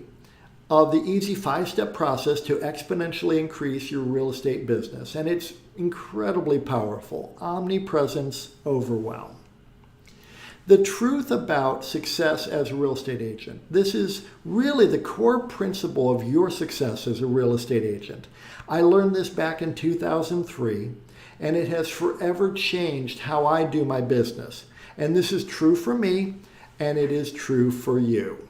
of the easy 5-step process to exponentially increase your real estate business. And it's incredibly powerful. Omnipresence Overwhelm. The truth about success as a real estate agent. This is really the core principle of your success as a real estate agent. I learned this back in 2003, and it has forever changed how I do my business. And this is true for me, and it is true for you.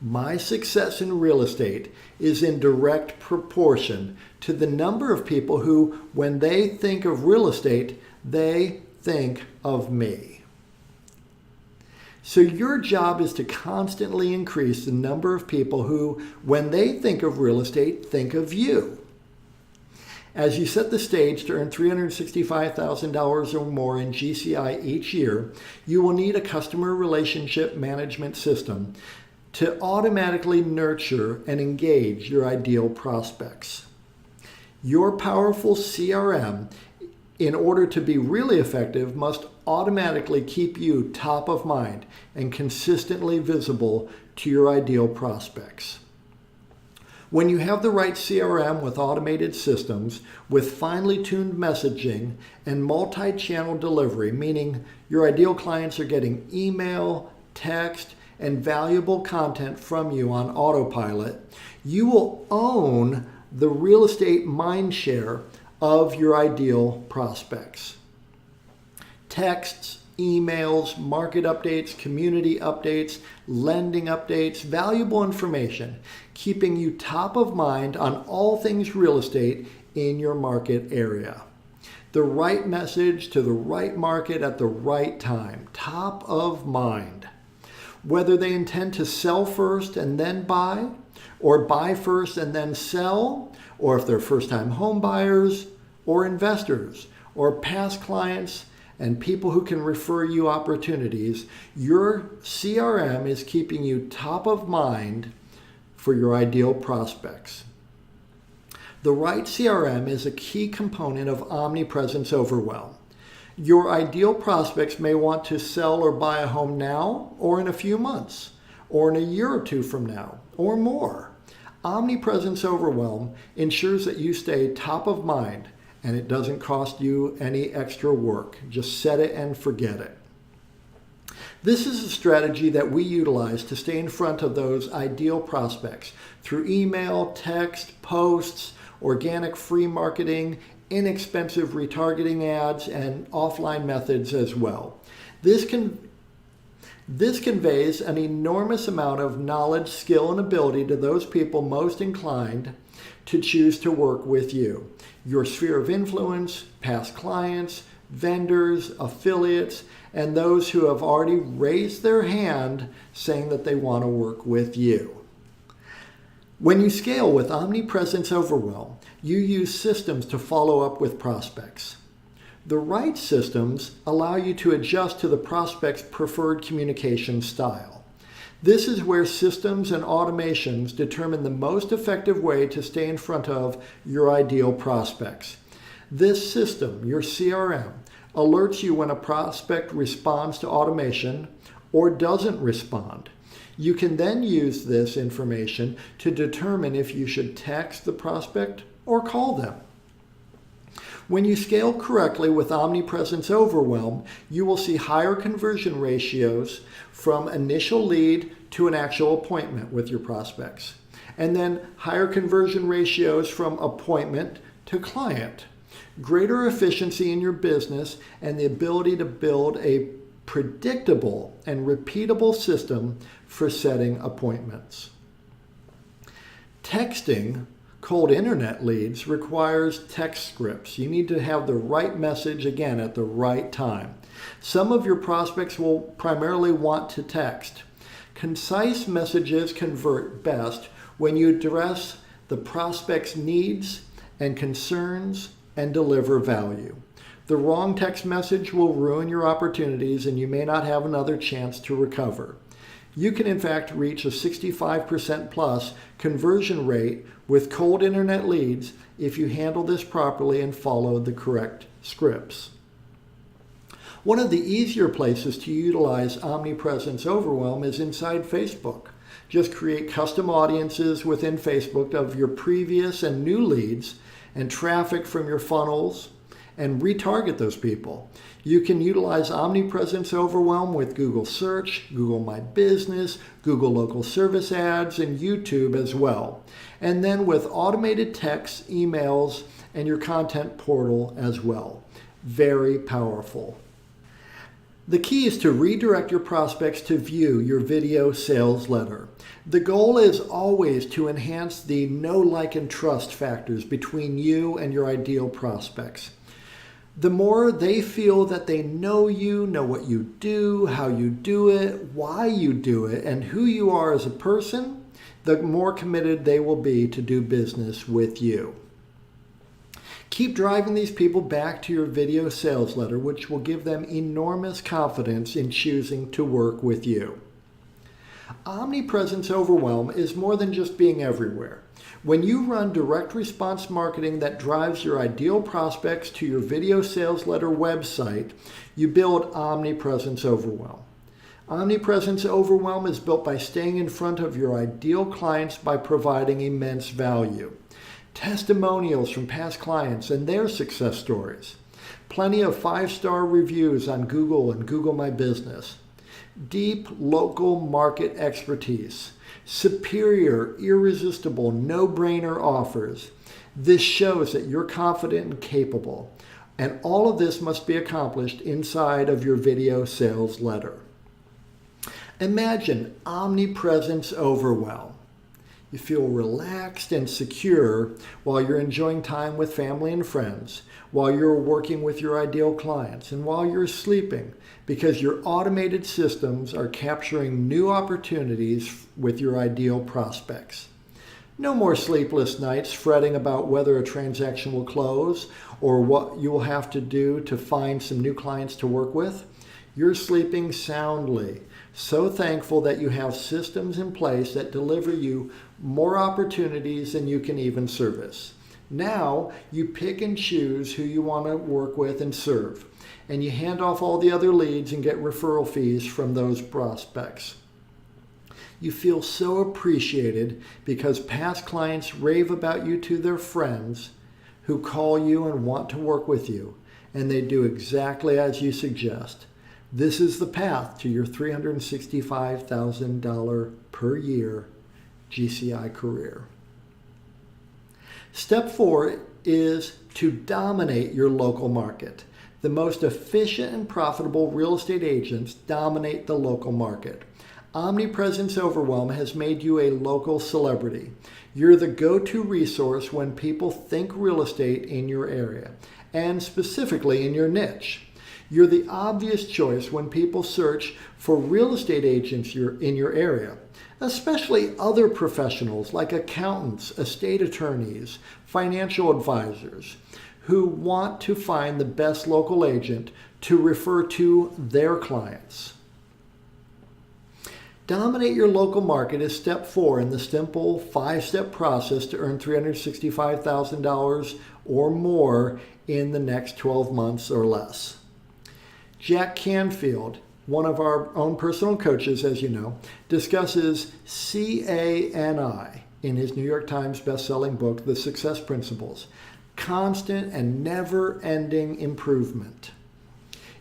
My success in real estate is in direct proportion to the number of people who, when they think of real estate, they think of me. So your job is to constantly increase the number of people who, when they think of real estate, think of you. As you set the stage to earn $365,000 or more in GCI each year, you will need a customer relationship management system to automatically nurture and engage your ideal prospects. Your powerful CRM, in order to be really effective, must automatically keep you top of mind and consistently visible to your ideal prospects. When you have the right CRM with automated systems, with finely tuned messaging and multi-channel delivery, meaning your ideal clients are getting email, text, and valuable content from you on autopilot, you will own the real estate mindshare of your ideal prospects. Texts, emails, market updates, community updates, lending updates, valuable information, keeping you top of mind on all things real estate in your market area. The right message to the right market at the right time, top of mind. Whether they intend to sell first and then buy, or buy first and then sell, or if they're first-time home buyers, or investors, or past clients, and people who can refer you opportunities, your CRM is keeping you top of mind for your ideal prospects. The right CRM is a key component of Omnipresence Overwhelm. Your ideal prospects may want to sell or buy a home now, or in a few months, or in a year or two from now, or more. Omnipresence Overwhelm ensures that you stay top of mind, and it doesn't cost you any extra work. Just set it and forget it. This is a strategy that we utilize to stay in front of those ideal prospects through email, text, posts, organic free marketing, inexpensive retargeting ads, and offline methods as well. This conveys an enormous amount of knowledge, skill, and ability to those people most inclined to choose to work with you. Your sphere of influence, past clients, vendors, affiliates, and those who have already raised their hand saying that they want to work with you. When you scale with Omnipresence Overwhelm, you use systems to follow up with prospects. The right systems allow you to adjust to the prospect's preferred communication style. This is where systems and automations determine the most effective way to stay in front of your ideal prospects. This system, your CRM, alerts you when a prospect responds to automation or doesn't respond. You can then use this information to determine if you should text the prospect or call them. When you scale correctly with Omnipresence Overwhelm, you will see higher conversion ratios from initial lead to an actual appointment with your prospects, and then higher conversion ratios from appointment to client, greater efficiency in your business, and the ability to build a predictable and repeatable system for setting appointments. Texting cold internet leads requires text scripts. You need to have the right message again at the right time. Some of your prospects will primarily want to text. Concise messages convert best when you address the prospect's needs and concerns and deliver value. The wrong text message will ruin your opportunities and you may not have another chance to recover. You can in fact reach a 65% plus conversion rate with cold internet leads if you handle this properly and follow the correct scripts. One of the easier places to utilize Omnipresence Overwhelm is inside Facebook. Just create custom audiences within Facebook of your previous and new leads and traffic from your funnels and retarget those people. You can utilize Omnipresence Overwhelm with Google Search, Google My Business, Google Local Service Ads, and YouTube as well. And then with automated texts, emails, and your content portal as well. Very powerful. The key is to redirect your prospects to view your video sales letter. The goal is always to enhance the know, like, and trust factors between you and your ideal prospects. The more they feel that they know you, know what you do, how you do it, why you do it, and who you are as a person, the more committed they will be to do business with you. Keep driving these people back to your video sales letter, which will give them enormous confidence in choosing to work with you. Omnipresence Overwhelm is more than just being everywhere. When you run direct response marketing that drives your ideal prospects to your video sales letter website, you build Omnipresence Overwhelm. Omnipresence Overwhelm is built by staying in front of your ideal clients by providing immense value. Testimonials from past clients and their success stories. Plenty of 5-star reviews on Google and Google My Business. Deep local market expertise. Superior, irresistible, no-brainer offers. This shows that you're confident and capable. And all of this must be accomplished inside of your video sales letter. Imagine Omnipresence Overwhelm. You feel relaxed and secure while you're enjoying time with family and friends, while you're working with your ideal clients, and while you're sleeping, because your automated systems are capturing new opportunities with your ideal prospects. No more sleepless nights fretting about whether a transaction will close or what you will have to do to find some new clients to work with. You're sleeping soundly, so thankful that you have systems in place that deliver you more opportunities than you can even service. Now you pick and choose who you want to work with and serve, and you hand off all the other leads and get referral fees from those prospects. You feel so appreciated because past clients rave about you to their friends who call you and want to work with you, and they do exactly as you suggest. This is the path to your $365,000 per year GCI career. Step 4 is to dominate your local market. The most efficient and profitable real estate agents dominate the local market. Omnipresence Overwhelm has made you a local celebrity. You're the go-to resource when people think real estate in your area, and specifically in your niche. You're the obvious choice when people search for real estate agents in your area, especially other professionals like accountants, estate attorneys, financial advisors, who want to find the best local agent to refer to their clients. Dominate your local market is step 4 in the simple 5-step process to earn $365,000 or more in the next 12 months or less. Jack Canfield, one of our own personal coaches, as you know, discusses CANI in his New York Times best-selling book, The Success Principles, constant and never-ending improvement.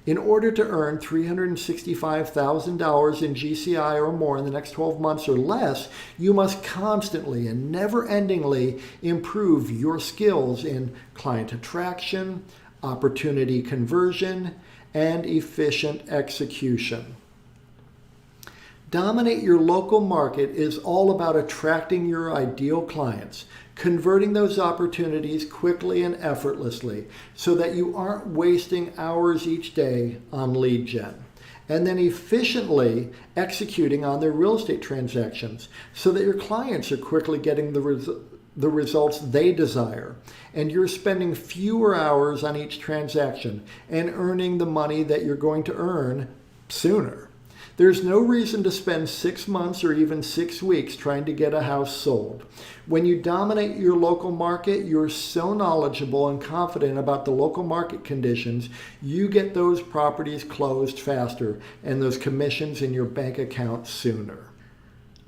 In order to earn $365,000 in GCI or more in the next 12 months or less, you must constantly and never-endingly improve your skills in client attraction, opportunity conversion, and efficient execution. Dominate your local market is all about attracting your ideal clients, converting those opportunities quickly and effortlessly so that you aren't wasting hours each day on lead gen, and then efficiently executing on their real estate transactions so that your clients are quickly getting the results they desire, and you're spending fewer hours on each transaction and earning the money that you're going to earn sooner. There's no reason to spend 6 months or even 6 weeks trying to get a house sold. When you dominate your local market, you're so knowledgeable and confident about the local market conditions, you get those properties closed faster and those commissions in your bank account sooner.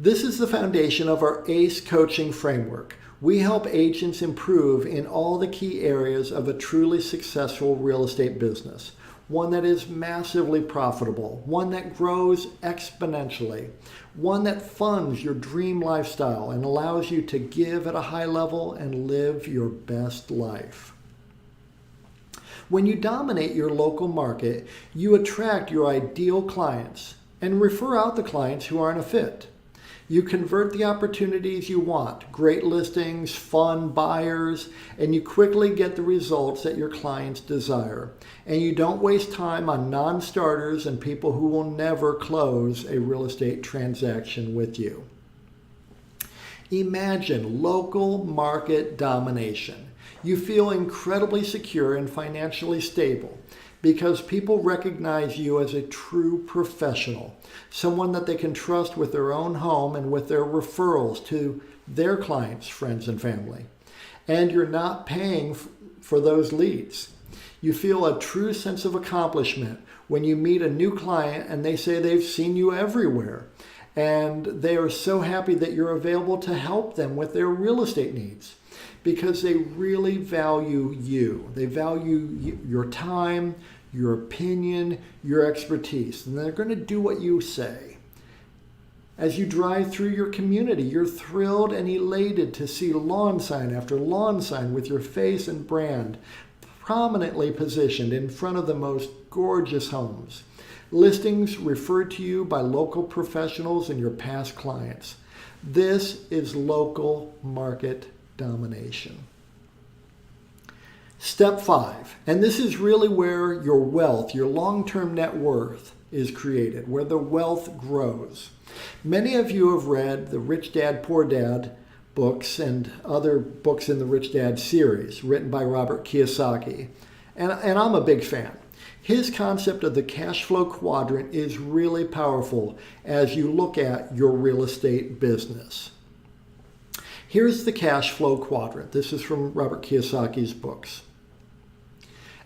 This is the foundation of our ACE coaching framework. We help agents improve in all the key areas of a truly successful real estate business. One that is massively profitable, one that grows exponentially, one that funds your dream lifestyle and allows you to give at a high level and live your best life. When you dominate your local market, you attract your ideal clients and refer out the clients who aren't a fit. You convert the opportunities you want, great listings, fun buyers, and you quickly get the results that your clients desire. And you don't waste time on non-starters and people who will never close a real estate transaction with you. Imagine local market domination. You feel incredibly secure and financially stable because people recognize you as a true professional, someone that they can trust with their own home and with their referrals to their clients, friends, and family. And you're not paying for those leads. You feel a true sense of accomplishment when you meet a new client and they say they've seen you everywhere. And they are so happy that you're available to help them with their real estate needs because they really value you. They value your time, your opinion, your expertise, and they're going to do what you say. As you drive through your community, you're thrilled and elated to see lawn sign after lawn sign with your face and brand prominently positioned in front of the most gorgeous homes. Listings referred to you by local professionals and your past clients. This is local market domination. Step 5, and this is really where your wealth, your long-term net worth is created, where the wealth grows. Many of you have read the Rich Dad, Poor Dad books and other books in the Rich Dad series written by Robert Kiyosaki, and I'm a big fan. His concept of the cash flow quadrant is really powerful as you look at your real estate business. Here's the cash flow quadrant. This is from Robert Kiyosaki's books.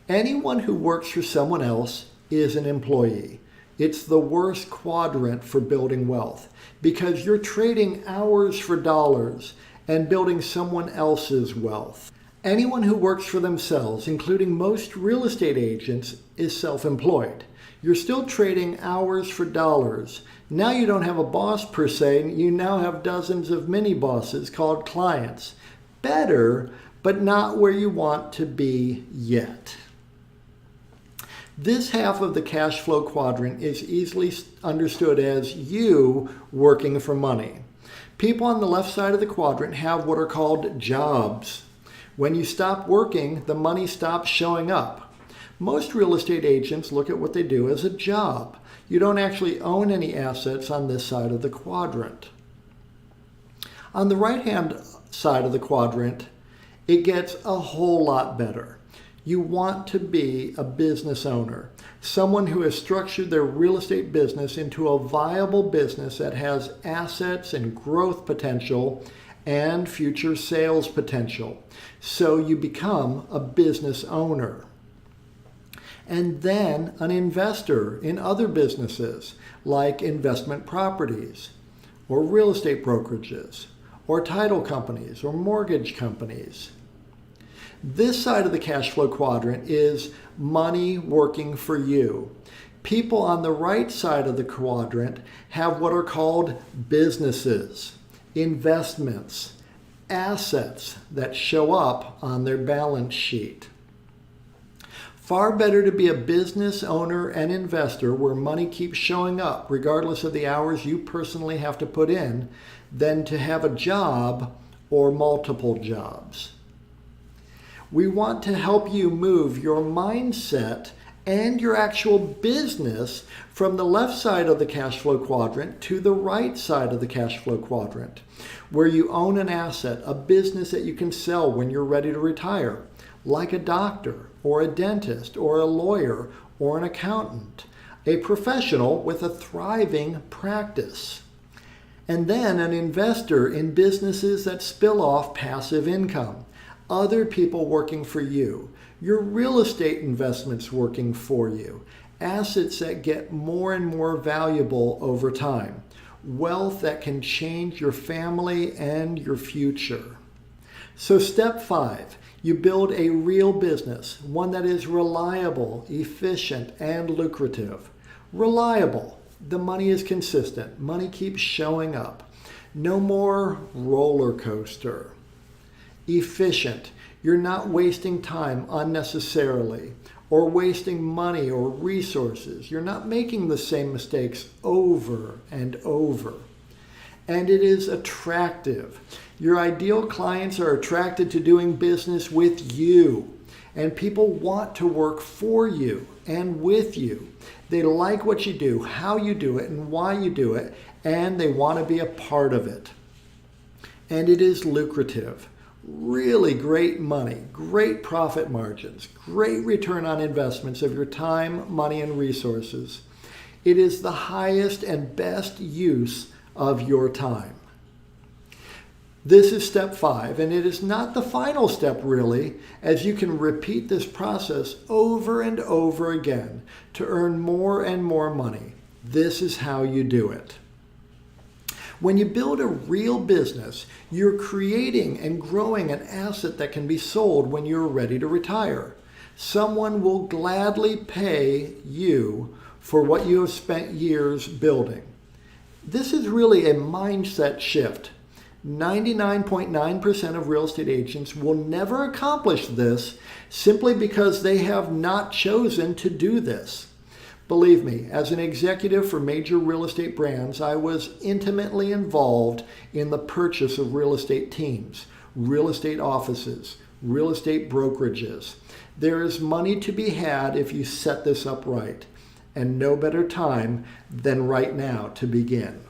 Anyone who works for someone else is an employee. It's the worst quadrant for building wealth because you're trading hours for dollars and building someone else's wealth. Anyone who works for themselves, including most real estate agents, is self-employed. You're still trading hours for dollars. Now you don't have a boss per se, you now have dozens of mini bosses called clients. Better, but not where you want to be yet. This half of the cash flow quadrant is easily understood as you working for money. People on the left side of the quadrant have what are called jobs. When you stop working, the money stops showing up. Most real estate agents look at what they do as a job. You don't actually own any assets on this side of the quadrant. On the right-hand side of the quadrant, it gets a whole lot better. You want to be a business owner, someone who has structured their real estate business into a viable business that has assets and growth potential and future sales potential. So you become a business owner. And then an investor in other businesses like investment properties or real estate brokerages or title companies or mortgage companies. This side of the cash flow quadrant is money working for you. People on the right side of the quadrant have what are called businesses, investments, assets that show up on their balance sheet. Far better to be a business owner and investor where money keeps showing up regardless of the hours you personally have to put in than to have a job or multiple jobs. We want to help you move your mindset and your actual business from the left side of the cash flow quadrant to the right side of the cash flow quadrant, where you own an asset, a business that you can sell when you're ready to retire, like a doctor or a dentist or a lawyer or an accountant, a professional with a thriving practice. And then an investor in businesses that spill off passive income, other people working for you, your real estate investments working for you, assets that get more and more valuable over time, wealth that can change your family and your future. So step 5, you build a real business, one that is reliable, efficient, and lucrative. Reliable. The money is consistent. Money keeps showing up. No more roller coaster. Efficient. You're not wasting time unnecessarily or wasting money or resources. You're not making the same mistakes over and over. And it is attractive. Your ideal clients are attracted to doing business with you, and people want to work for you and with you. They like what you do, how you do it, and why you do it, and they want to be a part of it. And it is lucrative. Really great money, great profit margins, great return on investments of your time, money, and resources. It is the highest and best use of your time. This is step 5, and it is not the final step really, as you can repeat this process over and over again to earn more and more money. This is how you do it. When you build a real business, you're creating and growing an asset that can be sold when you're ready to retire. Someone will gladly pay you for what you have spent years building. This is really a mindset shift. 99.9% of real estate agents will never accomplish this simply because they have not chosen to do this. Believe me, as an executive for major real estate brands, I was intimately involved in the purchase of real estate teams, real estate offices, real estate brokerages. There is money to be had if you set this up right, and no better time than right now to begin.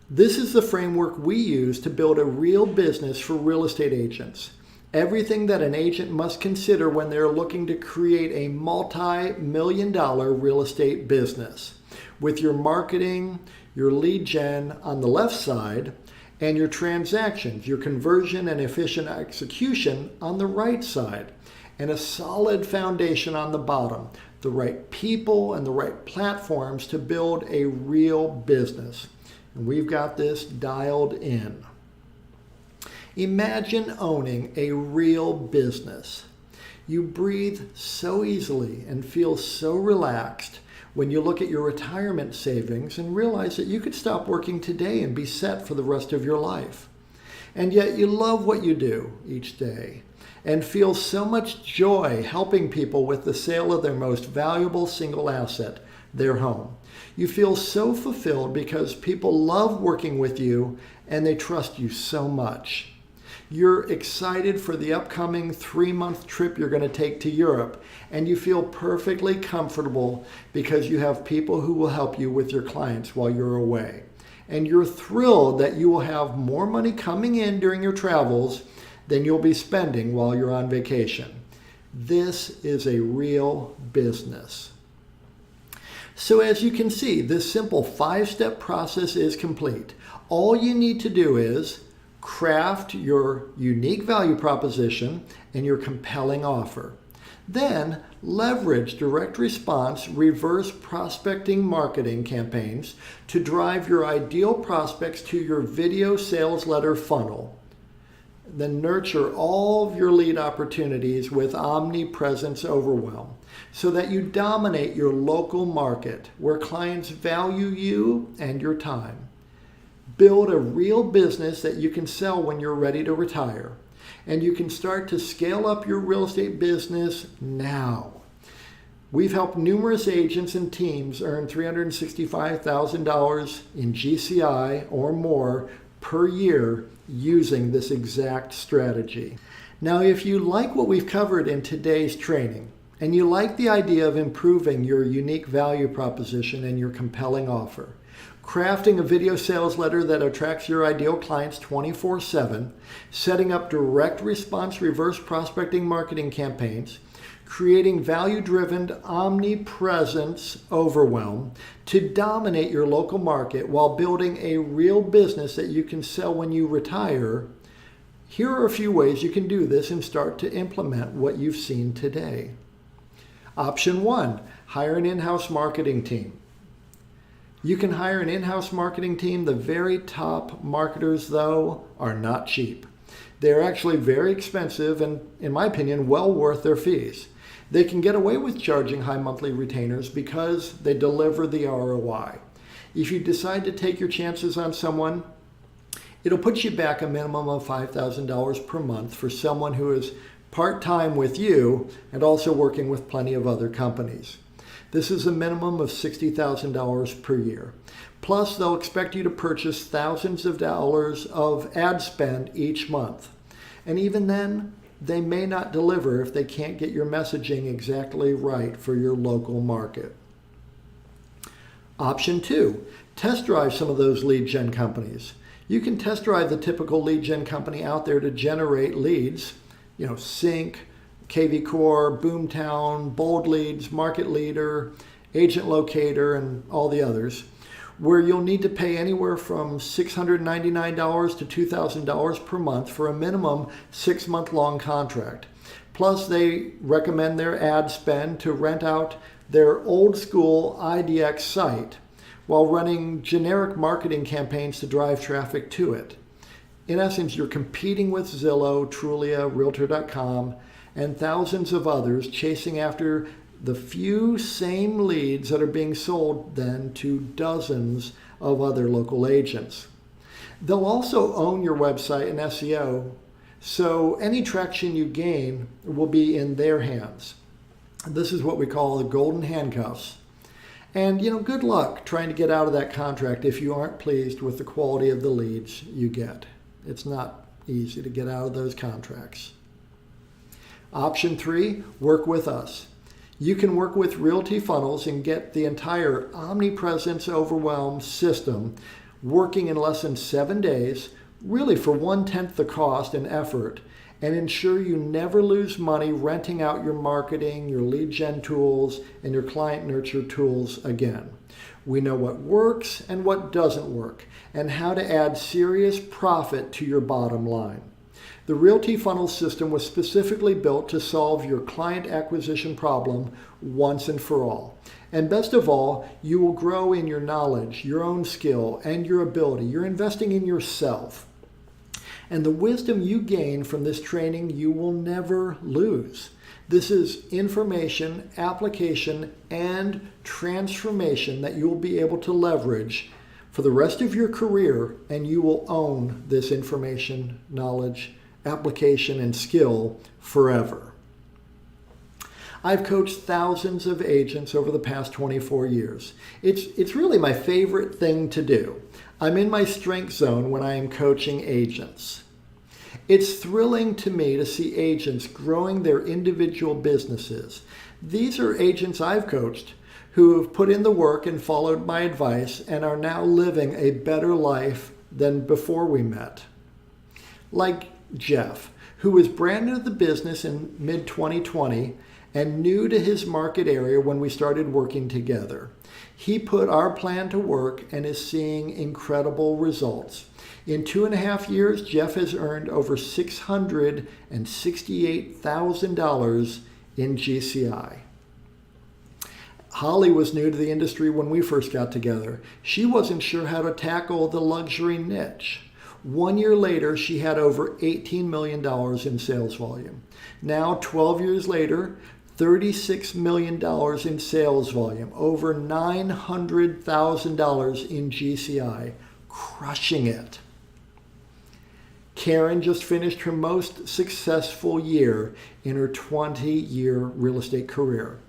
This is the framework we use to build a real business for real estate agents. Everything that an agent must consider when they're looking to create a multi-million-dollar real estate business, with your marketing, your lead gen on the left side, and your transactions, your conversion and efficient execution on the right side, and a solid foundation on the bottom, the right people and the right platforms to build a real business. And we've got this dialed in. Imagine owning a real business. You breathe so easily and feel so relaxed when you look at your retirement savings and realize that you could stop working today and be set for the rest of your life. And yet you love what you do each day and feel so much joy helping people with the sale of their most valuable single asset, their home. You feel so fulfilled because people love working with you and they trust you so much. You're excited for the upcoming 3-month trip you're going to take to Europe, and you feel perfectly comfortable because you have people who will help you with your clients while you're away. And you're thrilled that you will have more money coming in during your travels than you'll be spending while you're on vacation. This is a real business. So as you can see, this simple 5-step process is complete. All you need to do is craft your unique value proposition and your compelling offer. Then leverage direct response, reverse prospecting marketing campaigns to drive your ideal prospects to your video sales letter funnel. Then nurture all of your lead opportunities with Omnipresence Overwhelm so that you dominate your local market where clients value you and your time. Build a real business that you can sell when you're ready to retire. And you can start to scale up your real estate business now. We've helped numerous agents and teams earn $365,000 in GCI or more per year using this exact strategy. Now, if you like what we've covered in today's training, and you like the idea of improving your unique value proposition and your compelling offer, crafting a video sales letter that attracts your ideal clients 24/7, setting up direct response reverse prospecting marketing campaigns, creating value-driven omnipresence overwhelm to dominate your local market while building a real business that you can sell when you retire, here are a few ways you can do this and start to implement what you've seen today. Option 1, hire an in-house marketing team. You can hire an in-house marketing team. The very top marketers, though, are not cheap. They're actually very expensive and, in my opinion, well worth their fees. They can get away with charging high monthly retainers because they deliver the ROI. If you decide to take your chances on someone, it'll put you back a minimum of $5,000 per month for someone who is part-time with you and also working with plenty of other companies. This is a minimum of $60,000 per year. Plus, they'll expect you to purchase thousands of dollars of ad spend each month. And even then, they may not deliver if they can't get your messaging exactly right for your local market. Option 2, test drive some of those lead gen companies. You can test drive the typical lead gen company out there to generate leads, Sync, KV Core, Boomtown, Bold Leads, Market Leader, Agent Locator, and all the others, where you'll need to pay anywhere from $699 to $2,000 per month for a minimum 6-month long contract. Plus, they recommend their ad spend to rent out their old school IDX site while running generic marketing campaigns to drive traffic to it. In essence, you're competing with Zillow, Trulia, Realtor.com, and thousands of others, chasing after the few same leads that are being sold then to dozens of other local agents. They'll also own your website and SEO, so any traction you gain will be in their hands. This is what we call the golden handcuffs. And good luck trying to get out of that contract if you aren't pleased with the quality of the leads you get. It's not easy to get out of those contracts. Option 3, work with us. You can work with Realty Funnels and get the entire Omnipresence Overwhelm system working in less than 7 days, really for 1/10 the cost and effort, and ensure you never lose money renting out your marketing, your lead gen tools, and your client nurture tools again. We know what works and what doesn't work, and how to add serious profit to your bottom line. The Realty Funnel system was specifically built to solve your client acquisition problem once and for all. And best of all, you will grow in your knowledge, your own skill, and your ability. You're investing in yourself. And the wisdom you gain from this training, you will never lose. This is information, application, and transformation that you will be able to leverage for the rest of your career, and you will own this information, knowledge, application, and skill forever. I've coached thousands of agents over the past 24 years. It's really my favorite thing to do. I'm in my strength zone when I am coaching agents. It's thrilling to me to see agents growing their individual businesses. These are agents I've coached who have put in the work and followed my advice and are now living a better life than before we met. Like Jeff, who was brand new to the business in mid-2020 and new to his market area when we started working together. He put our plan to work and is seeing incredible results. In 2.5 years, Jeff has earned over $668,000 in GCI. Holly was new to the industry when we first got together. She wasn't sure how to tackle the luxury niche. 1 year later, she had over $18 million in sales volume. Now, 12 years later, $36 million in sales volume, over $900,000 in GCI, crushing it. Karen just finished her most successful year in her 20-year real estate career.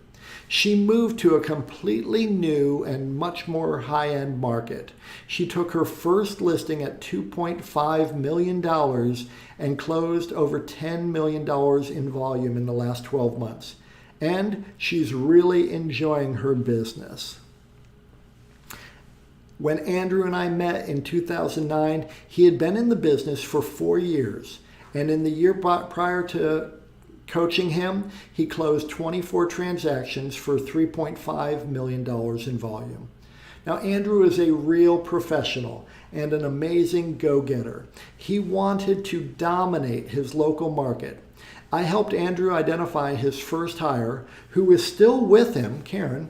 She moved to a completely new and much more high-end market. She took her first listing at $2.5 million and closed over $10 million in volume in the last 12 months. And she's really enjoying her business. When Andrew and I met in 2009, he had been in the business for 4 years. And in the year prior to coaching him, he closed 24 transactions for $3.5 million in volume. Now, Andrew is a real professional and an amazing go-getter. He wanted to dominate his local market. I helped Andrew identify his first hire, who is still with him, Karen,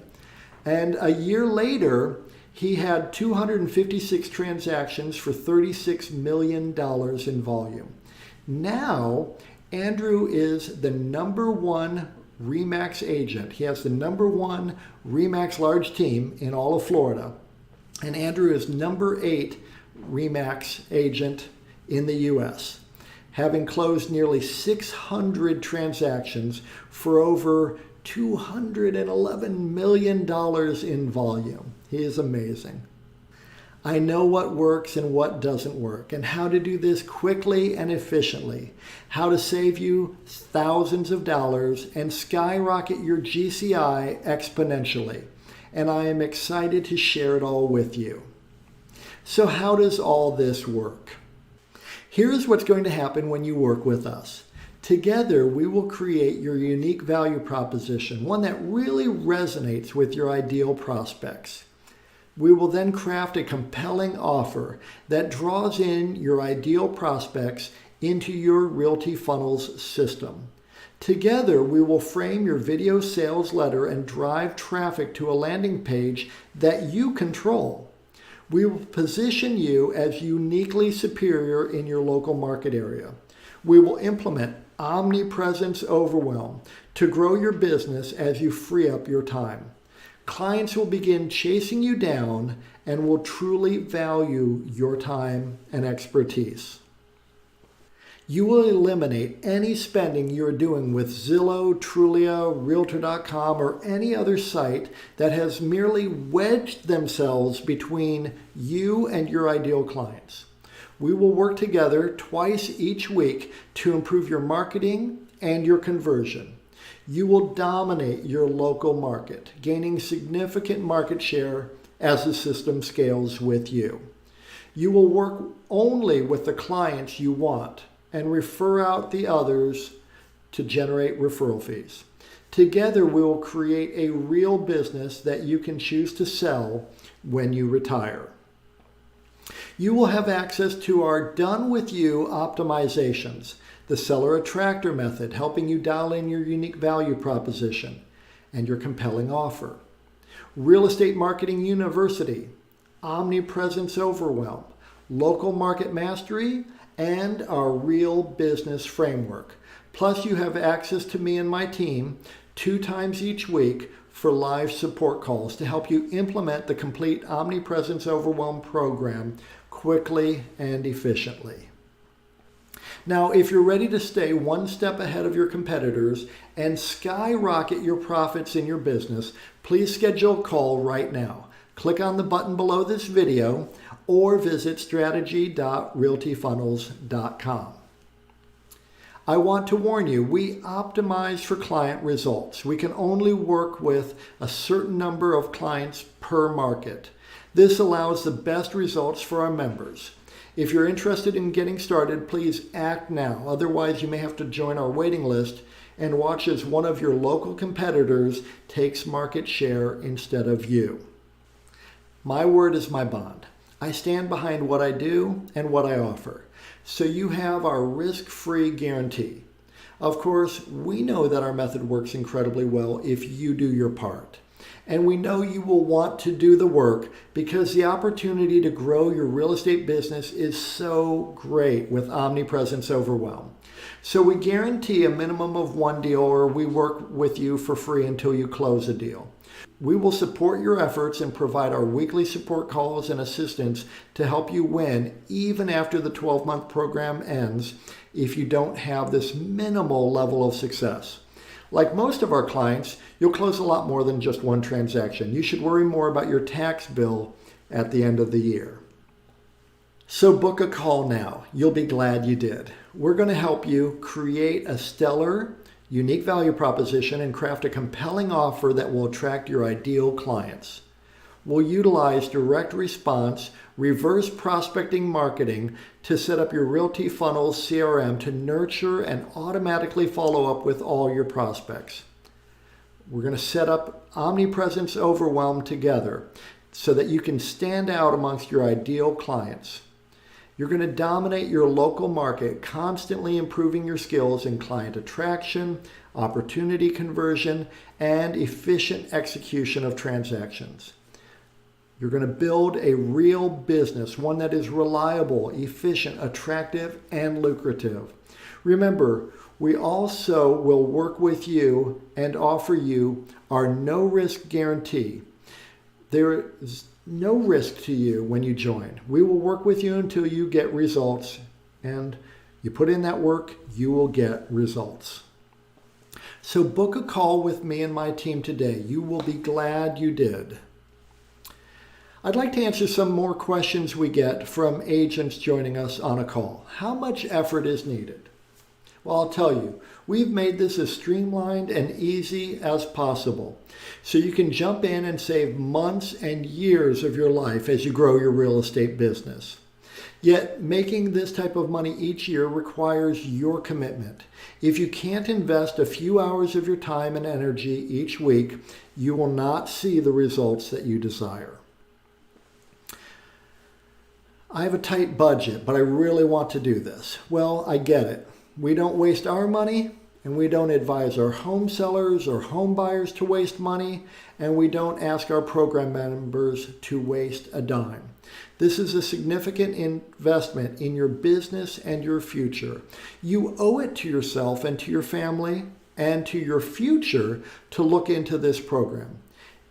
and a year later, He had 256 transactions for $36 million in volume. Now, Andrew is the #1 RE/MAX agent. He has the #1 RE/MAX large team in all of Florida. And Andrew is #8 RE/MAX agent in the U.S., having closed nearly 600 transactions for over $211 million in volume. He is amazing. I know what works and what doesn't work, and how to do this quickly and efficiently, how to save you thousands of dollars and skyrocket your GCI exponentially. And I am excited to share it all with you. So how does all this work? Here's what's going to happen when you work with us. Together, we will create your unique value proposition, one that really resonates with your ideal prospects. We will then craft a compelling offer that draws in your ideal prospects into your Realty Funnels system. Together, we will frame your video sales letter and drive traffic to a landing page that you control. We will position you as uniquely superior in your local market area. We will implement Omnipresence Overwhelm to grow your business as you free up your time. Clients will begin chasing you down and will truly value your time and expertise. You will eliminate any spending you're doing with Zillow, Trulia, Realtor.com, or any other site that has merely wedged themselves between you and your ideal clients. We will work together twice each week to improve your marketing and your conversion. You will dominate your local market, gaining significant market share as the system scales with you. You will work only with the clients you want and refer out the others to generate referral fees. Together, we will create a real business that you can choose to sell when you retire. You will have access to our Done With You optimizations, the Seller Attractor method, helping you dial in your unique value proposition and your compelling offer. Real Estate Marketing University, Omnipresence Overwhelm, Local Market Mastery, and our Real Business Framework. Plus, you have access to me and my team 2 times each week for live support calls to help you implement the complete Omnipresence Overwhelm program quickly and efficiently. Now, if you're ready to stay one step ahead of your competitors and skyrocket your profits in your business, please schedule a call right now. Click on the button below this video or visit strategy.realtyfunnels.com. I want to warn you, we optimize for client results. We can only work with a certain number of clients per market. This allows the best results for our members. If you're interested in getting started, please act now. Otherwise, you may have to join our waiting list and watch as one of your local competitors takes market share instead of you. My word is my bond. I stand behind what I do and what I offer. So you have our risk-free guarantee. Of course, we know that our method works incredibly well if you do your part. And we know you will want to do the work because the opportunity to grow your real estate business is so great with Omnipresence Overwhelm. So we guarantee a minimum of 1 deal, or we work with you for free until you close a deal. We will support your efforts and provide our weekly support calls and assistance to help you win even after the 12-month program ends if you don't have this minimal level of success. Like most of our clients, you'll close a lot more than just one transaction. You should worry more about your tax bill at the end of the year. So book a call now. You'll be glad you did. We're going to help you create a stellar, unique value proposition and craft a compelling offer that will attract your ideal clients. We'll utilize direct response, reverse prospecting marketing to set up your Realty Funnels CRM to nurture and automatically follow up with all your prospects. We're going to set up Omnipresence Overwhelm together so that you can stand out amongst your ideal clients. You're going to dominate your local market, constantly improving your skills in client attraction, opportunity conversion, and efficient execution of transactions. You're going to build a real business, one that is reliable, efficient, attractive, and lucrative. Remember, we also will work with you and offer you our no-risk guarantee. There is no risk to you when you join. We will work with you until you get results, and you put in that work, you will get results. So book a call with me and my team today. You will be glad you did. I'd like to answer some more questions we get from agents joining us on a call. How much effort is needed? Well, I'll tell you, we've made this as streamlined and easy as possible, so you can jump in and save months and years of your life as you grow your real estate business. Yet, making this type of money each year requires your commitment. If you can't invest a few hours of your time and energy each week, you will not see the results that you desire. I have a tight budget, but I really want to do this. Well, I get it. We don't waste our money, and we don't advise our home sellers or home buyers to waste money, and we don't ask our program members to waste a dime. This is a significant investment in your business and your future. You owe it to yourself and to your family and to your future to look into this program.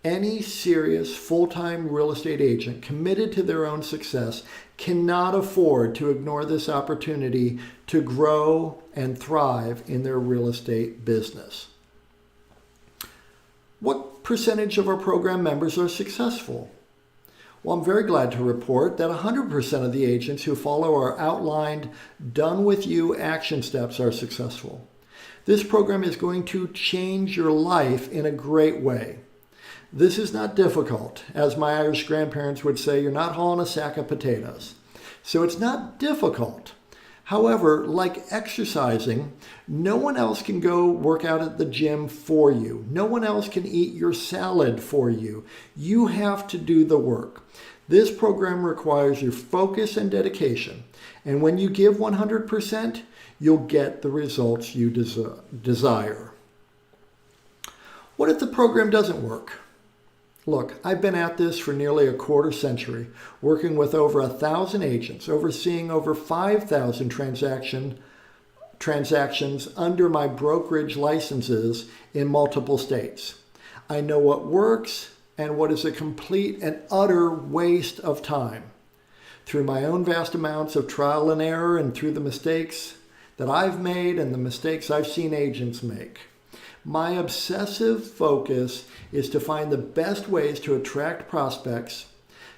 Any serious full-time real estate agent committed to their own success cannot afford to ignore this opportunity to grow and thrive in their real estate business. What percentage of our program members are successful? Well, I'm very glad to report that 100% of the agents who follow our outlined, done-with-you action steps are successful. This program is going to change your life in a great way. This is not difficult. As my Irish grandparents would say, you're not hauling a sack of potatoes. So it's not difficult. However, like exercising, no one else can go work out at the gym for you. No one else can eat your salad for you. You have to do the work. This program requires your focus and dedication. And when you give 100%, you'll get the results you desire. What if the program doesn't work? Look, I've been at this for nearly a quarter century, working with over 1,000 agents, overseeing over 5,000 transactions under my brokerage licenses in multiple states. I know what works and what is a complete and utter waste of time. Through my own vast amounts of trial and error and through the mistakes that I've made and the mistakes I've seen agents make. My obsessive focus is to find the best ways to attract prospects,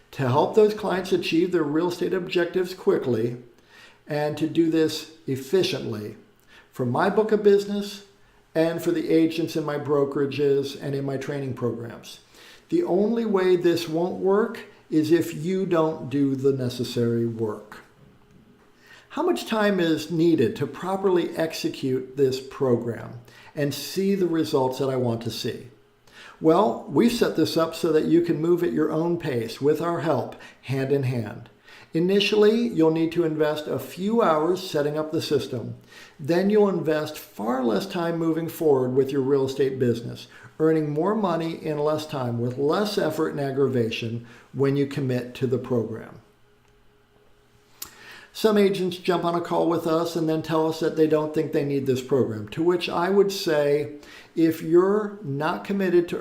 to help those clients achieve their real estate objectives quickly, and to do this efficiently for my book of business and for the agents in my brokerages and in my training programs. The only way this won't work is if you don't do the necessary work. How much time is needed to properly execute this program and see the results that I want to see? Well, we've set this up so that you can move at your own pace with our help, hand in hand. Initially, you'll need to invest a few hours setting up the system. Then you'll invest far less time moving forward with your real estate business, earning more money in less time with less effort and aggravation when you commit to the program. Some agents jump on a call with us and then tell us that they don't think they need this program, to which I would say, if you're not committed to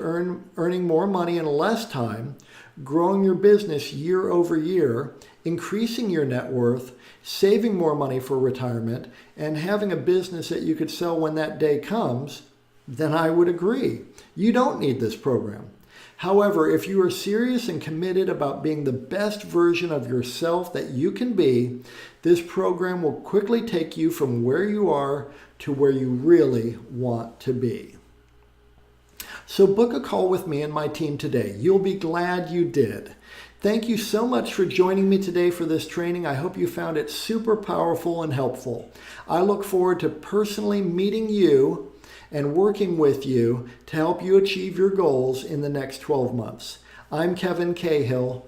earning more money in less time, growing your business year over year, increasing your net worth, saving more money for retirement, and having a business that you could sell when that day comes, then I would agree. You don't need this program. However, if you are serious and committed about being the best version of yourself that you can be, this program will quickly take you from where you are to where you really want to be. So book a call with me and my team today. You'll be glad you did. Thank you so much for joining me today for this training. I hope you found it super powerful and helpful. I look forward to personally meeting you and working with you to help you achieve your goals in the next 12 months. I'm Kevin Cahill.